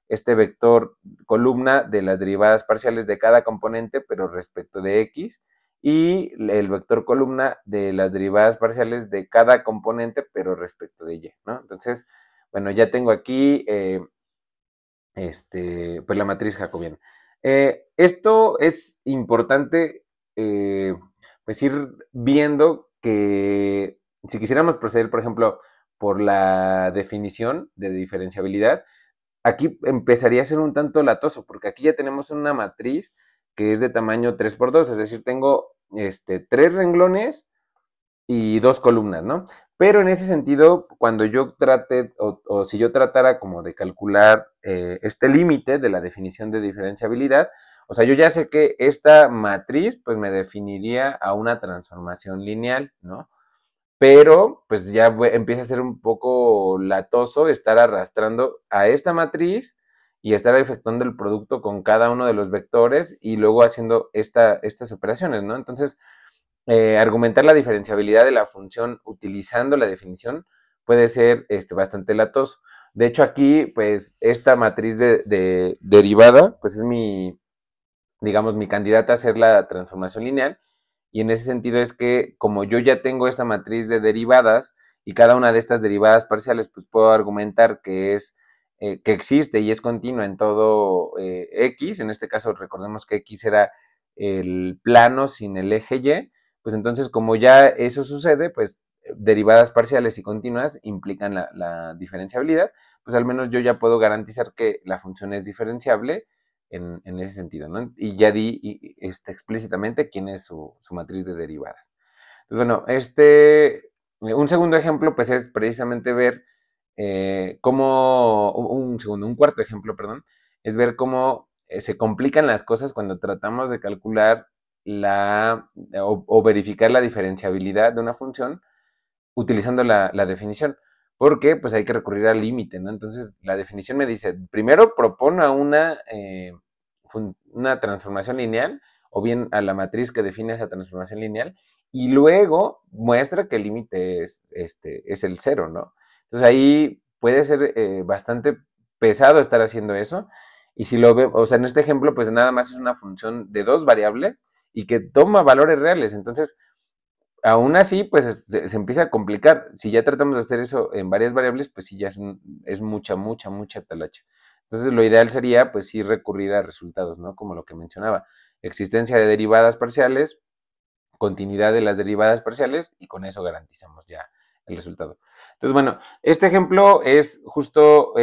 este vector columna de las derivadas parciales de cada componente, pero respecto de x, y el vector columna de las derivadas parciales de cada componente, pero respecto de y, ¿no? Entonces, bueno, ya tengo aquí pues la matriz jacobiana. Esto es importante, pues ir viendo que si quisiéramos proceder, por ejemplo, por la definición de diferenciabilidad, aquí empezaría a ser un tanto latoso, porque aquí ya tenemos una matriz que es de tamaño 3×2, es decir, tengo 3 renglones y 2 columnas, ¿no? Pero en ese sentido, cuando yo trate, o si yo tratara como de calcular este límite de la definición de diferenciabilidad, o sea, yo ya sé que esta matriz, pues me definiría a una transformación lineal, ¿no? Pero, pues ya empieza a ser un poco latoso estar arrastrando a esta matriz y estar efectuando el producto con cada uno de los vectores y luego haciendo estas operaciones, ¿no? Entonces, argumentar la diferenciabilidad de la función utilizando la definición puede ser bastante latoso. De hecho, aquí, pues, esta matriz de derivada, pues es digamos, mi candidata a hacer la transformación lineal. Y en ese sentido es que, como yo ya tengo esta matriz de derivadas y cada una de estas derivadas parciales, pues puedo argumentar que que existe y es continua en todo X. En este caso, recordemos que X era el plano sin el eje Y. Pues entonces, como ya eso sucede, pues derivadas parciales y continuas implican la diferenciabilidad. Pues al menos yo ya puedo garantizar que la función es diferenciable en ese sentido, ¿no? Y ya di explícitamente quién es su matriz de derivadas. Entonces, bueno, un segundo ejemplo, pues es precisamente ver un cuarto ejemplo, perdón, es ver cómo se complican las cosas cuando tratamos de calcular o verificar la diferenciabilidad de una función utilizando la definición, porque pues hay que recurrir al límite, ¿no? Entonces la definición me dice, primero propone una transformación lineal, o bien a la matriz que define esa transformación lineal, y luego muestra que el límite es el cero, ¿no? Entonces ahí puede ser bastante pesado estar haciendo eso, y si lo veo, o sea, en este ejemplo, pues nada más es una función de 2 variables y que toma valores reales, entonces aún así, pues se empieza a complicar. Si ya tratamos de hacer eso en varias variables, pues sí, ya es mucha talacha. Entonces, lo ideal sería, pues sí, recurrir a resultados, ¿no? Como lo que mencionaba. Existencia de derivadas parciales, continuidad de las derivadas parciales, y con eso garantizamos ya el resultado. Entonces, bueno, este ejemplo es justo,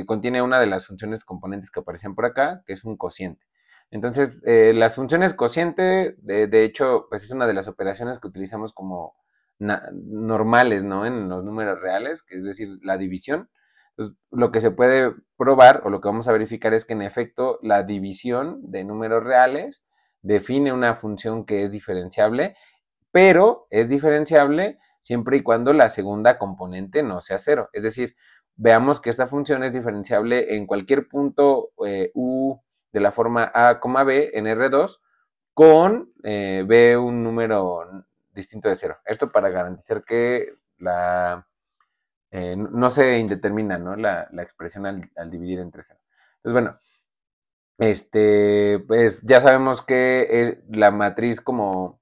contiene una de las funciones componentes que aparecen por acá, que es un cociente. Entonces, las funciones cociente, de hecho, pues es una de las operaciones que utilizamos como normales, ¿no? En los números reales, que es decir, la división. Entonces, lo que se puede probar o lo que vamos a verificar es que en efecto la división de números reales define una función que es diferenciable, pero es diferenciable siempre y cuando la segunda componente no sea cero. Es decir, veamos que esta función es diferenciable en cualquier punto u de la forma a, b en R2 con b un número distinto de cero. Esto para garantizar que no se indetermina, ¿no? la expresión al dividir entre cero. Entonces, bueno, pues ya sabemos que la matriz como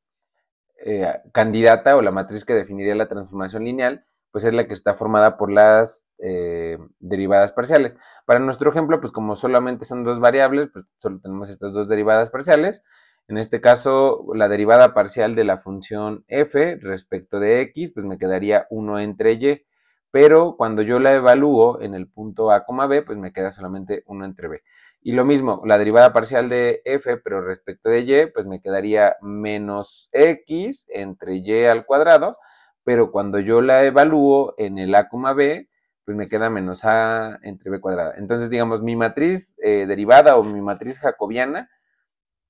candidata o la matriz que definiría la transformación lineal, pues es la que está formada por las derivadas parciales. Para nuestro ejemplo, pues como solamente son 2 variables, pues solo tenemos estas 2 derivadas parciales. En este caso, la derivada parcial de la función f respecto de x, pues me quedaría 1 entre y, pero cuando yo la evalúo en el punto a, b, pues me queda solamente 1 entre b. Y lo mismo, la derivada parcial de f, pero respecto de y, pues me quedaría menos x entre y al cuadrado, pero cuando yo la evalúo en el a, b, pues me queda menos a entre b cuadrada. Entonces, digamos, mi matriz derivada o mi matriz jacobiana,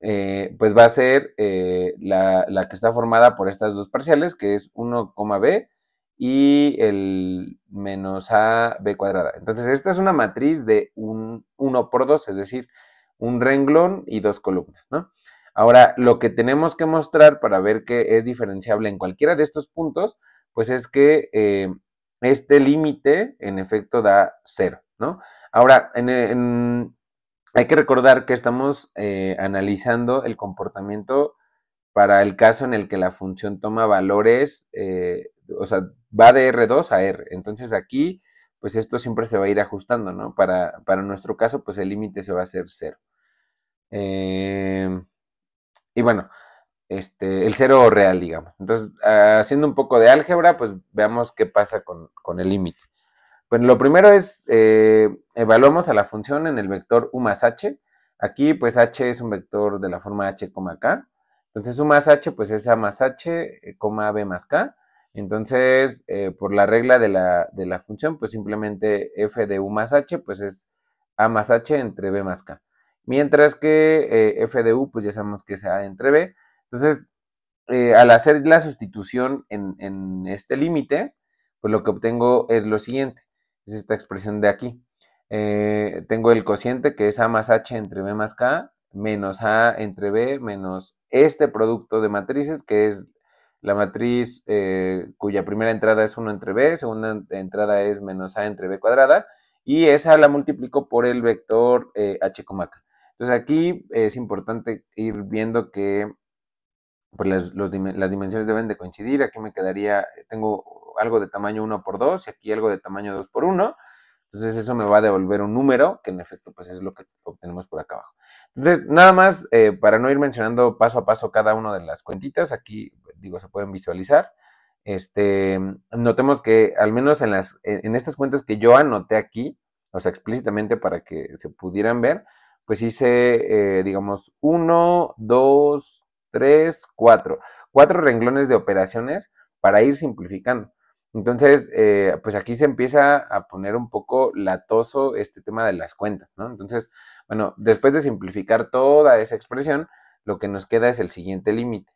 pues va a ser la que está formada por estas dos parciales, que es 1, b y el menos a b cuadrada. Entonces, esta es una matriz de un 1 por 2, es decir, un renglón y 2 columnas, ¿no? Ahora, lo que tenemos que mostrar para ver que es diferenciable en cualquiera de estos puntos, pues es que este límite en efecto da 0, ¿no? Ahora, hay que recordar que estamos analizando el comportamiento para el caso en el que la función toma valores, o sea, va de R2 a R. Entonces aquí, pues esto siempre se va a ir ajustando, ¿no? Para nuestro caso, pues el límite se va a hacer 0. Y bueno, el 0 real, digamos. Entonces, haciendo un poco de álgebra, pues veamos qué pasa con el límite. Bueno, lo primero es, evaluamos a la función en el vector u más h. Aquí, pues h es un vector de la forma h, k. Entonces, u más h, pues es a más h, b más k. Entonces, por la regla de la función, pues simplemente f de u más h, pues es a más h entre b más k. Mientras que f de u, pues ya sabemos que es a entre b. Entonces, al hacer la sustitución en este límite, pues lo que obtengo es lo siguiente. Es esta expresión de aquí. Tengo el cociente que es a más h entre b más k, menos a entre b, menos este producto de matrices, que es la matriz cuya primera entrada es 1 entre b, segunda entrada es menos a entre b cuadrada, y esa la multiplico por el vector h, k. Entonces aquí es importante ir viendo que pues las dimensiones deben de coincidir. Aquí me quedaría, tengo algo de tamaño 1 por 2 y aquí algo de tamaño 2 por 1. Entonces eso me va a devolver un número, que en efecto pues es lo que obtenemos por acá abajo. Entonces, nada más, para no ir mencionando paso a paso cada una de las cuentitas, aquí, digo, se pueden visualizar. Notemos que al menos en estas cuentas que yo anoté aquí, o sea, explícitamente para que se pudieran ver, pues hice, digamos, 1, 2, 3, 4. 4 renglones de operaciones para ir simplificando. Entonces, pues aquí se empieza a poner un poco latoso este tema de las cuentas, ¿no? Entonces, bueno, después de simplificar toda esa expresión, lo que nos queda es el siguiente límite.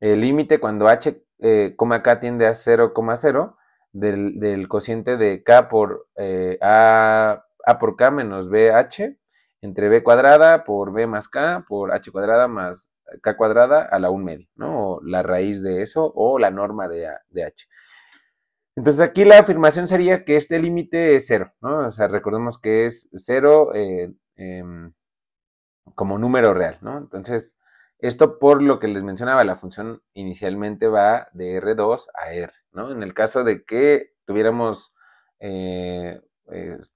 El límite cuando h, k tiende a 0,0 del cociente de k por a por k menos bh entre b cuadrada por b más k por h cuadrada más k cuadrada a la 1 medio, ¿no? O la raíz de eso o la norma de h. Entonces aquí la afirmación sería que este límite es 0, ¿no? O sea, recordemos que es 0 como número real, ¿no? Entonces, esto por lo que les mencionaba, la función inicialmente va de R2 a R, ¿no? En el caso de que tuviéramos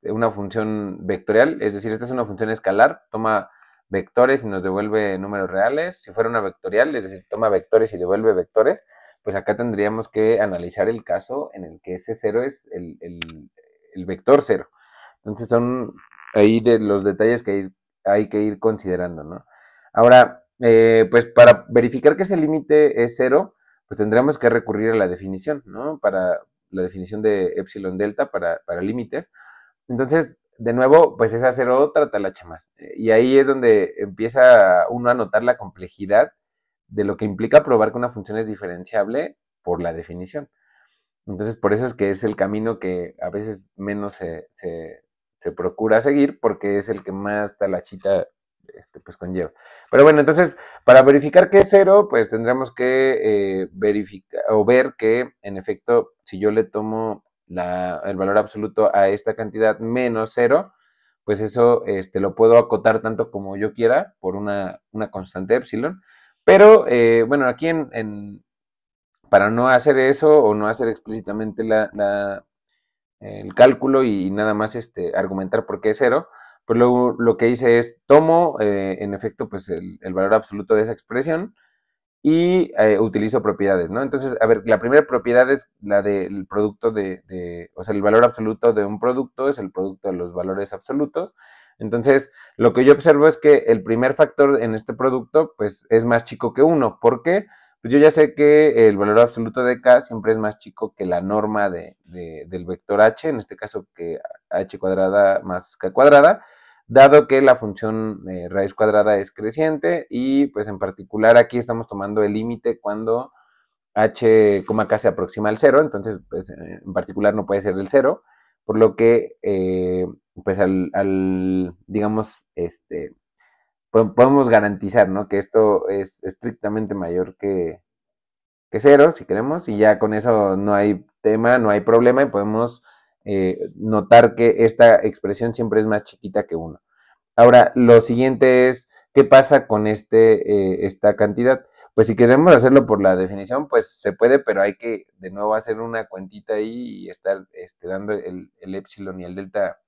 una función vectorial, es decir, esta es una función escalar, toma vectores y nos devuelve números reales. Si fuera una vectorial, es decir, toma vectores y devuelve vectores, pues acá tendríamos que analizar el caso en el que ese 0 es el vector 0. Entonces son ahí de los detalles que hay que ir considerando, ¿no? Ahora, pues para verificar que ese límite es 0, pues tendremos que recurrir a la definición, ¿no? Para la definición de epsilon delta para límites. Entonces, de nuevo, pues es hacer otra talacha más. Y ahí es donde empieza uno a notar la complejidad de lo que implica probar que una función es diferenciable por la definición. Entonces, por eso es que es el camino que a veces menos se procura seguir, porque es el que más talachita pues conlleva. Pero bueno, entonces, para verificar que es 0, pues tendremos que verificar o ver que, en efecto, si yo le tomo el valor absoluto a esta cantidad menos 0, pues eso lo puedo acotar tanto como yo quiera por una constante epsilon. Pero, bueno, aquí para no hacer eso o no hacer explícitamente el cálculo y nada más argumentar por qué es 0, pues lo que hice es tomo en efecto pues el valor absoluto de esa expresión y utilizo propiedades, ¿no? Entonces, a ver, la primera propiedad es la del producto o sea, el valor absoluto de un producto es el producto de los valores absolutos. Entonces, lo que yo observo es que el primer factor en este producto, pues, es más chico que 1. ¿Por qué? Pues yo ya sé que el valor absoluto de k siempre es más chico que la norma del vector h, en este caso que h cuadrada más k cuadrada, dado que la función raíz cuadrada es creciente y pues en particular aquí estamos tomando el límite cuando h, k se aproxima al 0, entonces pues en particular no puede ser del 0, por lo que pues digamos, podemos garantizar, ¿no? Que esto es estrictamente mayor que cero, si queremos, y ya con eso no hay tema, no hay problema, y podemos notar que esta expresión siempre es más chiquita que 1. Ahora, lo siguiente es, ¿qué pasa con esta cantidad? Pues si queremos hacerlo por la definición, pues se puede, pero hay que de nuevo hacer una cuentita ahí y estar dando el epsilon y el delta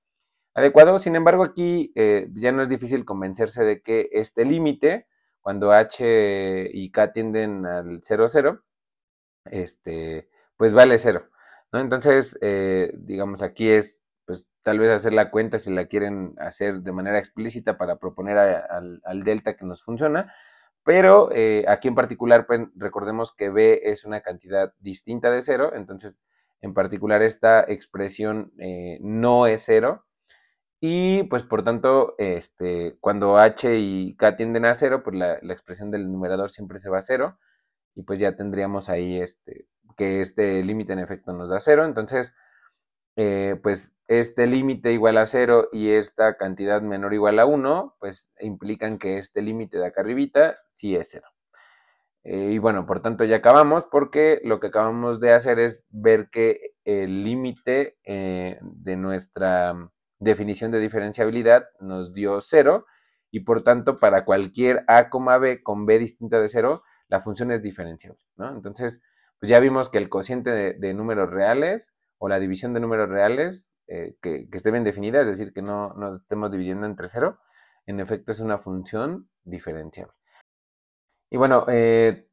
adecuado. Sin embargo, aquí ya no es difícil convencerse de que este límite, cuando h y k tienden al 0, 0, pues vale 0, ¿no? Entonces, digamos, aquí es, pues tal vez hacer la cuenta si la quieren hacer de manera explícita para proponer al delta que nos funciona, pero aquí en particular, pues recordemos que b es una cantidad distinta de 0, entonces en particular esta expresión no es 0, y pues por tanto, cuando h y k tienden a 0, pues la expresión del numerador siempre se va a 0, y pues ya tendríamos ahí que este límite en efecto nos da 0. Entonces, pues este límite igual a 0 y esta cantidad menor o igual a 1, pues implican que este límite de acá arribita sí es 0. Y bueno, por tanto ya acabamos, porque lo que acabamos de hacer es ver que el límite de nuestra definición de diferenciabilidad nos dio 0, y por tanto para cualquier a, b con b distinta de 0, la función es diferenciable, ¿no? Entonces, pues ya vimos que el cociente de números reales o la división de números reales que esté bien definida, es decir, que no estemos dividiendo entre 0, en efecto es una función diferenciable. Y bueno,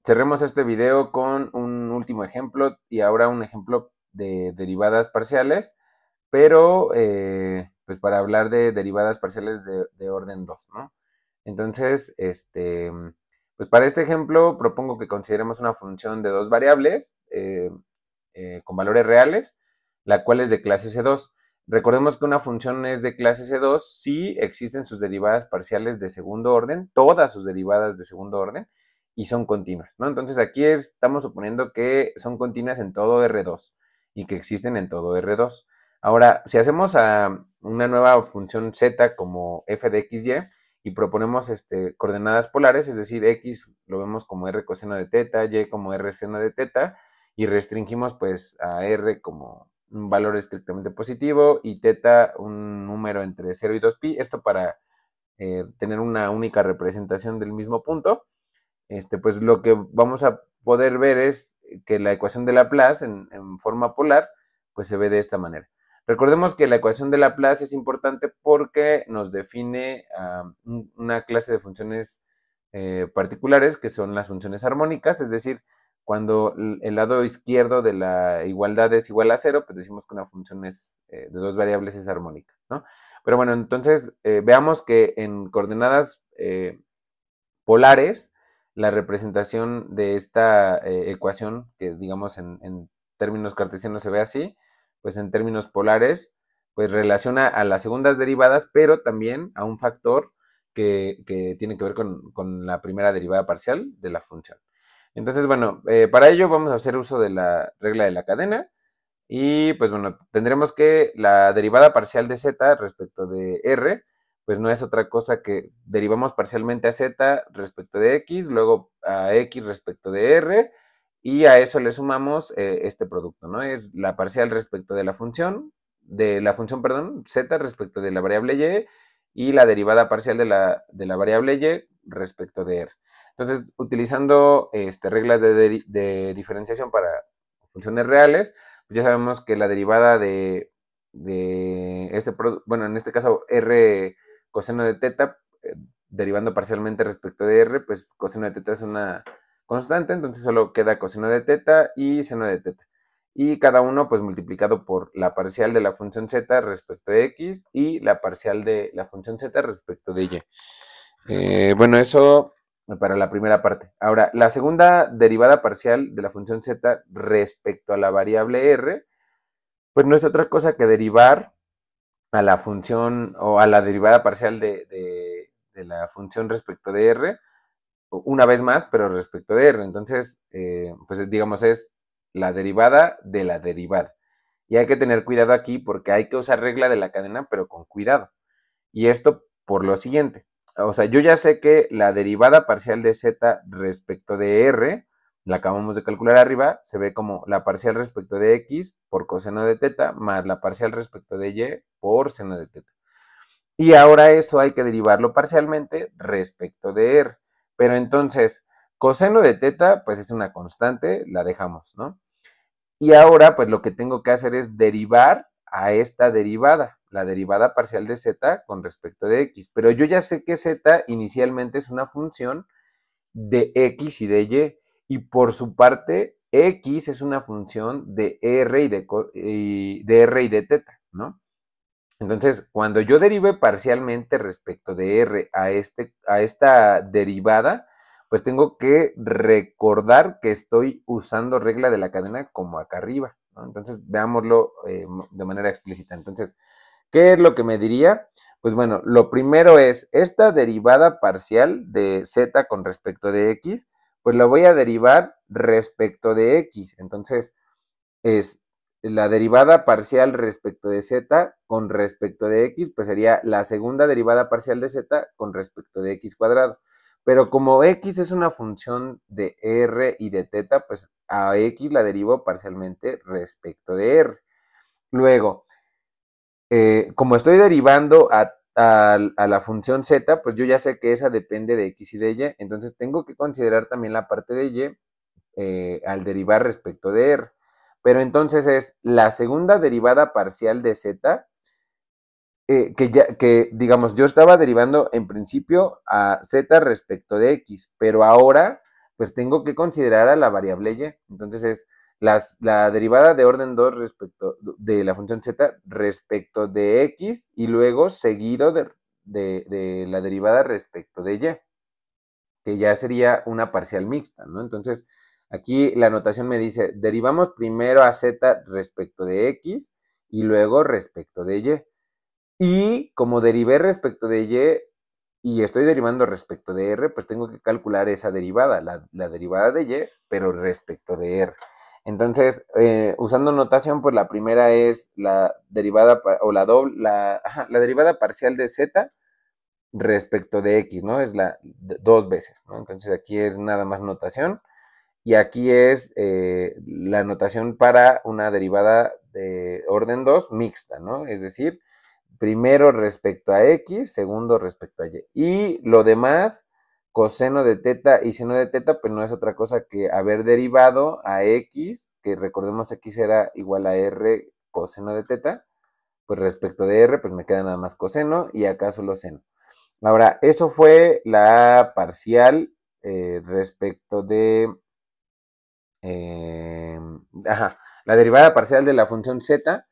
cerremos este video con un último ejemplo, y ahora un ejemplo de derivadas parciales, pero pues para hablar de derivadas parciales de orden 2, ¿no? Entonces, pues para este ejemplo propongo que consideremos una función de dos variables con valores reales, la cual es de clase C2. Recordemos que una función es de clase C2 si existen sus derivadas parciales de segundo orden, todas sus derivadas de segundo orden, y son continuas, ¿no? Entonces aquí estamos suponiendo que son continuas en todo R2 y que existen en todo R2. Ahora, si hacemos a una nueva función z como f de xy y proponemos coordenadas polares, es decir, x lo vemos como r coseno de teta, y como r seno de teta, y restringimos pues a r como un valor estrictamente positivo y teta un número entre 0 y 2pi, esto para tener una única representación del mismo punto. Pues lo que vamos a poder ver es que la ecuación de Laplace en forma polar, pues se ve de esta manera. Recordemos que la ecuación de Laplace es importante porque nos define una clase de funciones particulares, que son las funciones armónicas, es decir, cuando el lado izquierdo de la igualdad es igual a 0, pues decimos que una función de dos variables es armónica, ¿no? Pero bueno, entonces veamos que en coordenadas polares, la representación de esta ecuación, que digamos en términos cartesianos se ve así, pues en términos polares, pues relaciona a las segundas derivadas, pero también a un factor que tiene que ver con la primera derivada parcial de la función. Entonces, bueno, para ello vamos a hacer uso de la regla de la cadena, y pues bueno, tendremos que la derivada parcial de z respecto de r, pues no es otra cosa que derivamos parcialmente a z respecto de x, luego a x respecto de r, y a eso le sumamos este producto, ¿no? Es la parcial respecto de la función, perdón, z respecto de la variable y la derivada parcial de la variable y respecto de r. Entonces, utilizando reglas de diferenciación para funciones reales, pues ya sabemos que la derivada de bueno, en este caso r coseno de teta, derivando parcialmente respecto de r, pues coseno de teta es una constante, entonces solo queda coseno de teta y seno de teta. Y cada uno pues multiplicado por la parcial de la función z respecto de x y la parcial de la función z respecto de y. Bueno, eso para la primera parte. Ahora, la segunda derivada parcial de la función z respecto a la variable r, pues no es otra cosa que derivar a la función o a la derivada parcial de la función respecto de r, una vez más, pero respecto de r. Entonces, pues digamos, es la derivada de la derivada. Y hay que tener cuidado aquí porque hay que usar regla de la cadena, pero con cuidado. Y esto por lo siguiente. o sea, yo ya sé que la derivada parcial de z respecto de r, la acabamos de calcular arriba, se ve como la parcial respecto de x por coseno de teta más la parcial respecto de y por seno de teta. Y ahora eso hay que derivarlo parcialmente respecto de r. Pero entonces, coseno de teta, pues es una constante, la dejamos, ¿no? Y ahora, pues lo que tengo que hacer es derivar a esta derivada, la derivada parcial de z con respecto de x. Pero yo ya sé que z inicialmente es una función de x y de y. Y por su parte, x es una función de r de r y de teta, ¿no? Entonces, cuando yo derive parcialmente respecto de r a esta derivada, pues tengo que recordar que estoy usando regla de la cadena como acá arriba, ¿no? Entonces, veámoslo de manera explícita. Entonces, ¿qué es lo que me diría? Pues bueno, lo primero es esta derivada parcial de z con respecto de x, pues la voy a derivar respecto de x. Entonces, es la derivada parcial respecto de z con respecto de x, pues sería la segunda derivada parcial de z con respecto de x cuadrado. Pero como x es una función de r y de teta, pues a x la derivo parcialmente respecto de r. Luego, como estoy derivando a la función z, pues yo ya sé que esa depende de x y de y, entonces tengo que considerar también la parte de y al derivar respecto de r. Pero entonces es la segunda derivada parcial de z, que digamos, yo estaba derivando en principio a z respecto de x, pero ahora pues tengo que considerar a la variable y. Entonces es la derivada de orden 2 respecto de la función z respecto de x y luego seguido de la derivada respecto de y, que ya sería una parcial mixta, ¿no? Entonces, aquí la notación me dice, derivamos primero a z respecto de x y luego respecto de y. Y como derivé respecto de y estoy derivando respecto de r, pues tengo que calcular esa derivada, la derivada de y, pero respecto de r. Entonces, usando notación, pues la primera es la derivada, o la doble, la derivada parcial de z respecto de x, ¿no? Es dos veces, ¿no? Entonces aquí es nada más notación y aquí es la notación para una derivada de orden 2 mixta, ¿no? Es decir, primero respecto a x, segundo respecto a y. Y lo demás, coseno de teta y seno de teta, pues no es otra cosa que haber derivado a x, que recordemos x era igual a r coseno de teta, pues respecto de r, pues me queda nada más coseno y acá solo seno. Ahora, eso fue la parcial respecto de eh, la derivada parcial de la función z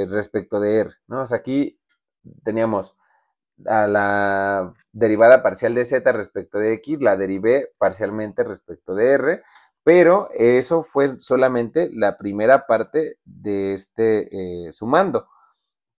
respecto de r, ¿no? O sea, aquí teníamos a la derivada parcial de z respecto de x, la derivé parcialmente respecto de r, pero eso fue solamente la primera parte de este sumando.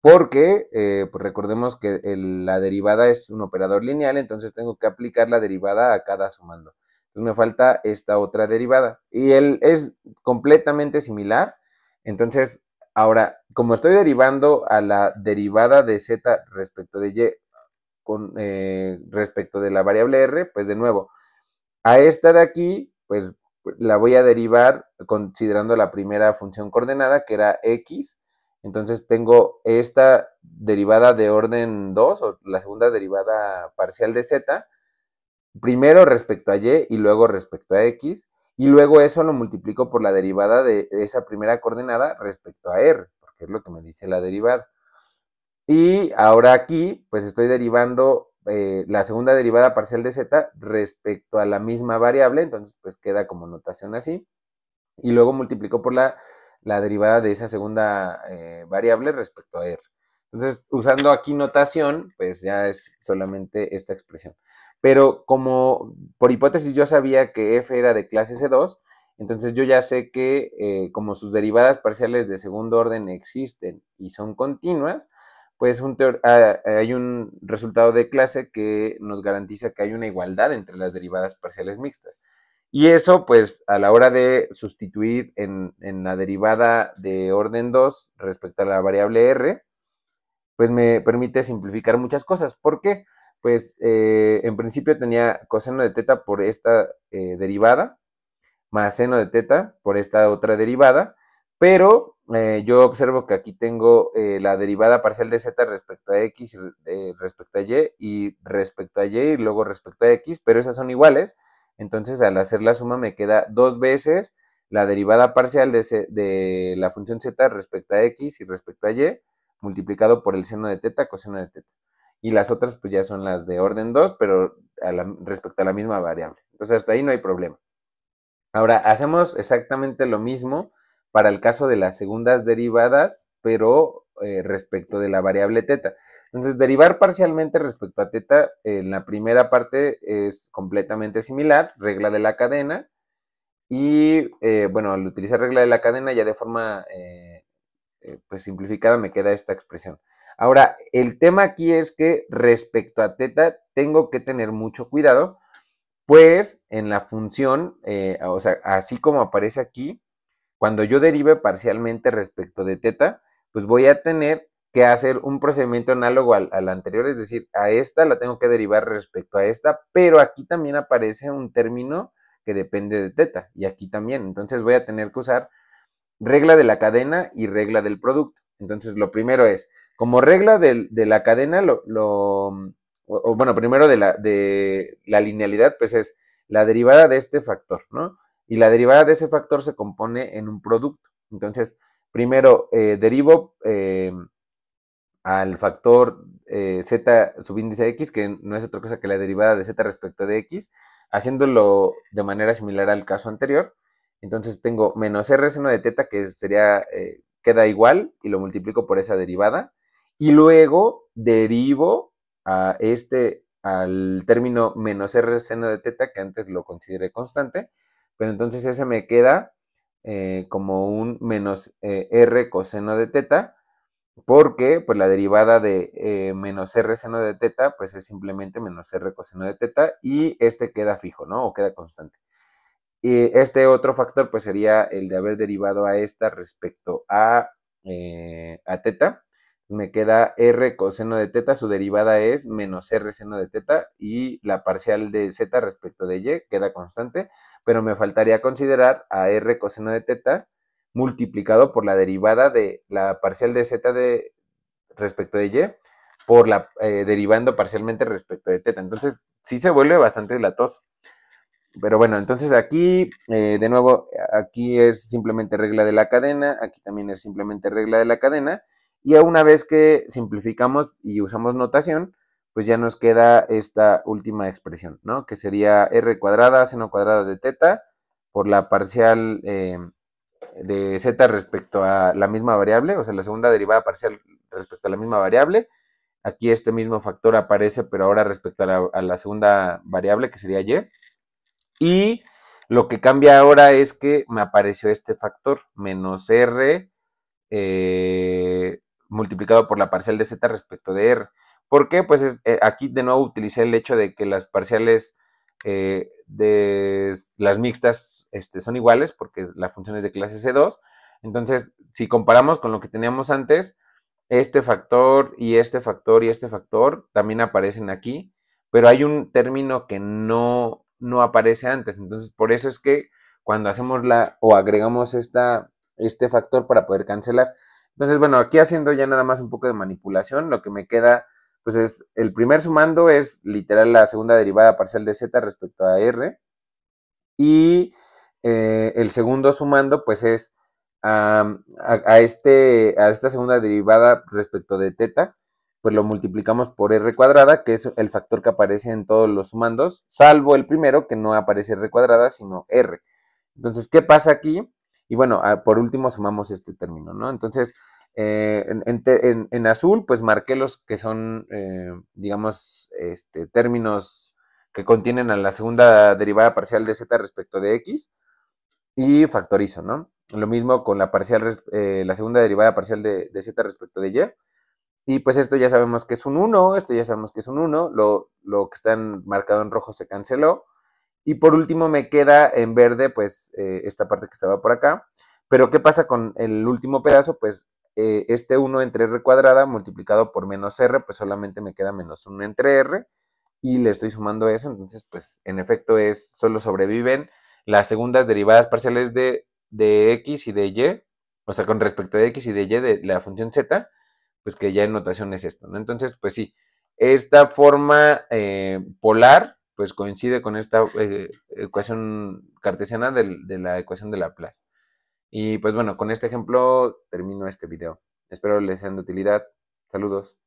Porque pues recordemos que la derivada es un operador lineal, entonces tengo que aplicar la derivada a cada sumando. Entonces me falta esta otra derivada. Y él es completamente similar. Entonces, ahora, como estoy derivando a la derivada de z respecto de y respecto de la variable r, pues de nuevo, a esta de aquí, pues la voy a derivar considerando la primera función coordenada, que era x. Entonces tengo esta derivada de orden 2, o la segunda derivada parcial de z, primero respecto a y luego respecto a x, y luego eso lo multiplico por la derivada de esa primera coordenada respecto a r, porque es lo que me dice la derivada. Y ahora aquí, pues estoy derivando la segunda derivada parcial de z respecto a la misma variable, entonces pues queda como notación así. Y luego multiplico por la derivada de esa segunda variable respecto a r. Entonces, usando aquí notación, pues ya es solamente esta expresión. Pero como por hipótesis yo sabía que f era de clase C2, entonces yo ya sé que como sus derivadas parciales de segundo orden existen y son continuas, pues hay un resultado de clase que nos garantiza que hay una igualdad entre las derivadas parciales mixtas. Y eso, pues, a la hora de sustituir en la derivada de orden 2 respecto a la variable r, pues me permite simplificar muchas cosas. ¿Por qué? Pues en principio tenía coseno de teta por esta derivada, más seno de teta por esta otra derivada, pero yo observo que aquí tengo la derivada parcial de z respecto a x, respecto a y respecto a y luego respecto a x, pero esas son iguales, entonces al hacer la suma me queda dos veces la derivada parcial de la función z respecto a x y respecto a y, multiplicado por el seno de teta, coseno de teta. Y las otras pues ya son las de orden 2, pero respecto a la misma variable. Entonces hasta ahí no hay problema. Ahora, hacemos exactamente lo mismo para el caso de las segundas derivadas, pero respecto de la variable teta. Entonces, derivar parcialmente respecto a teta, en la primera parte es completamente similar, regla de la cadena, y bueno, al utilizar regla de la cadena ya de forma pues simplificada me queda esta expresión. Ahora, el tema aquí es que respecto a teta tengo que tener mucho cuidado, pues en la función, o sea, así como aparece aquí, cuando yo derive parcialmente respecto de teta, pues voy a tener que hacer un procedimiento análogo al anterior, es decir, a esta la tengo que derivar respecto a esta, pero aquí también aparece un término que depende de teta, y aquí también, entonces voy a tener que usar regla de la cadena y regla del producto. Entonces, lo primero es, como regla de la cadena, bueno, primero de la linealidad, pues es la derivada de este factor, ¿no? Y la derivada de ese factor se compone en un producto. Entonces, primero derivo al factor z subíndice x, que no es otra cosa que la derivada de z respecto de x, haciéndolo de manera similar al caso anterior. Entonces tengo menos r seno de teta, que sería, queda igual, y lo multiplico por esa derivada. Y luego derivo al término menos r seno de teta, que antes lo consideré constante, pero entonces ese me queda como un menos r coseno de teta, porque pues la derivada de menos r seno de teta pues es simplemente menos r coseno de teta, y este queda fijo, ¿no? O queda constante. Y este otro factor pues sería el de haber derivado a esta respecto a teta. Me queda r coseno de teta, su derivada es menos r seno de teta, y la parcial de z respecto de y queda constante, pero me faltaría considerar a r coseno de teta multiplicado por la derivada de la parcial de z respecto de y por la derivando parcialmente respecto de teta. Entonces sí se vuelve bastante latoso. Pero bueno, entonces aquí, de nuevo, aquí es simplemente regla de la cadena, aquí también es simplemente regla de la cadena, y una vez que simplificamos y usamos notación, pues ya nos queda esta última expresión, ¿no? Que sería r cuadrada, seno cuadrado de teta, por la parcial de z respecto a la misma variable, o sea, la segunda derivada parcial respecto a la misma variable. Aquí este mismo factor aparece, pero ahora respecto a la segunda variable, que sería y. Y lo que cambia ahora es que me apareció este factor, menos r multiplicado por la parcial de z respecto de r. ¿Por qué? Pues aquí de nuevo utilicé el hecho de que las parciales de las mixtas son iguales, porque la función es de clase C2. Entonces, si comparamos con lo que teníamos antes, este factor y este factor y este factor también aparecen aquí, pero hay un término que no aparece antes. Entonces, por eso es que cuando hacemos o agregamos este factor para poder cancelar. Entonces, bueno, aquí haciendo ya nada más un poco de manipulación, lo que me queda, pues es, el primer sumando es literal la segunda derivada parcial de z respecto a r, y el segundo sumando, pues es a esta segunda derivada respecto de teta, pues lo multiplicamos por r cuadrada, que es el factor que aparece en todos los sumandos, salvo el primero, que no aparece r cuadrada, sino r. Entonces, ¿qué pasa aquí? Y bueno, por último sumamos este término, ¿no? Entonces, en azul, pues marqué los que son, digamos, términos que contienen a la segunda derivada parcial de z respecto de x, y factorizo, ¿no? Lo mismo con la parcial, la segunda derivada parcial de z respecto de y pues esto ya sabemos que es un 1, esto ya sabemos que es un 1, lo que está marcado en rojo se canceló, y por último me queda en verde pues esta parte que estaba por acá. Pero ¿qué pasa con el último pedazo? Pues este 1 entre r cuadrada multiplicado por menos r, pues solamente me queda menos 1 entre r, y le estoy sumando eso, entonces pues en efecto solo sobreviven las segundas derivadas parciales de x y de y, o sea, con respecto de x y de y de la función z, pues que ya en notación es esto, ¿no? Entonces, pues sí, esta forma polar, pues coincide con esta ecuación cartesiana de la ecuación de Laplace. Y pues bueno, con este ejemplo termino este video. Espero les sean de utilidad. Saludos.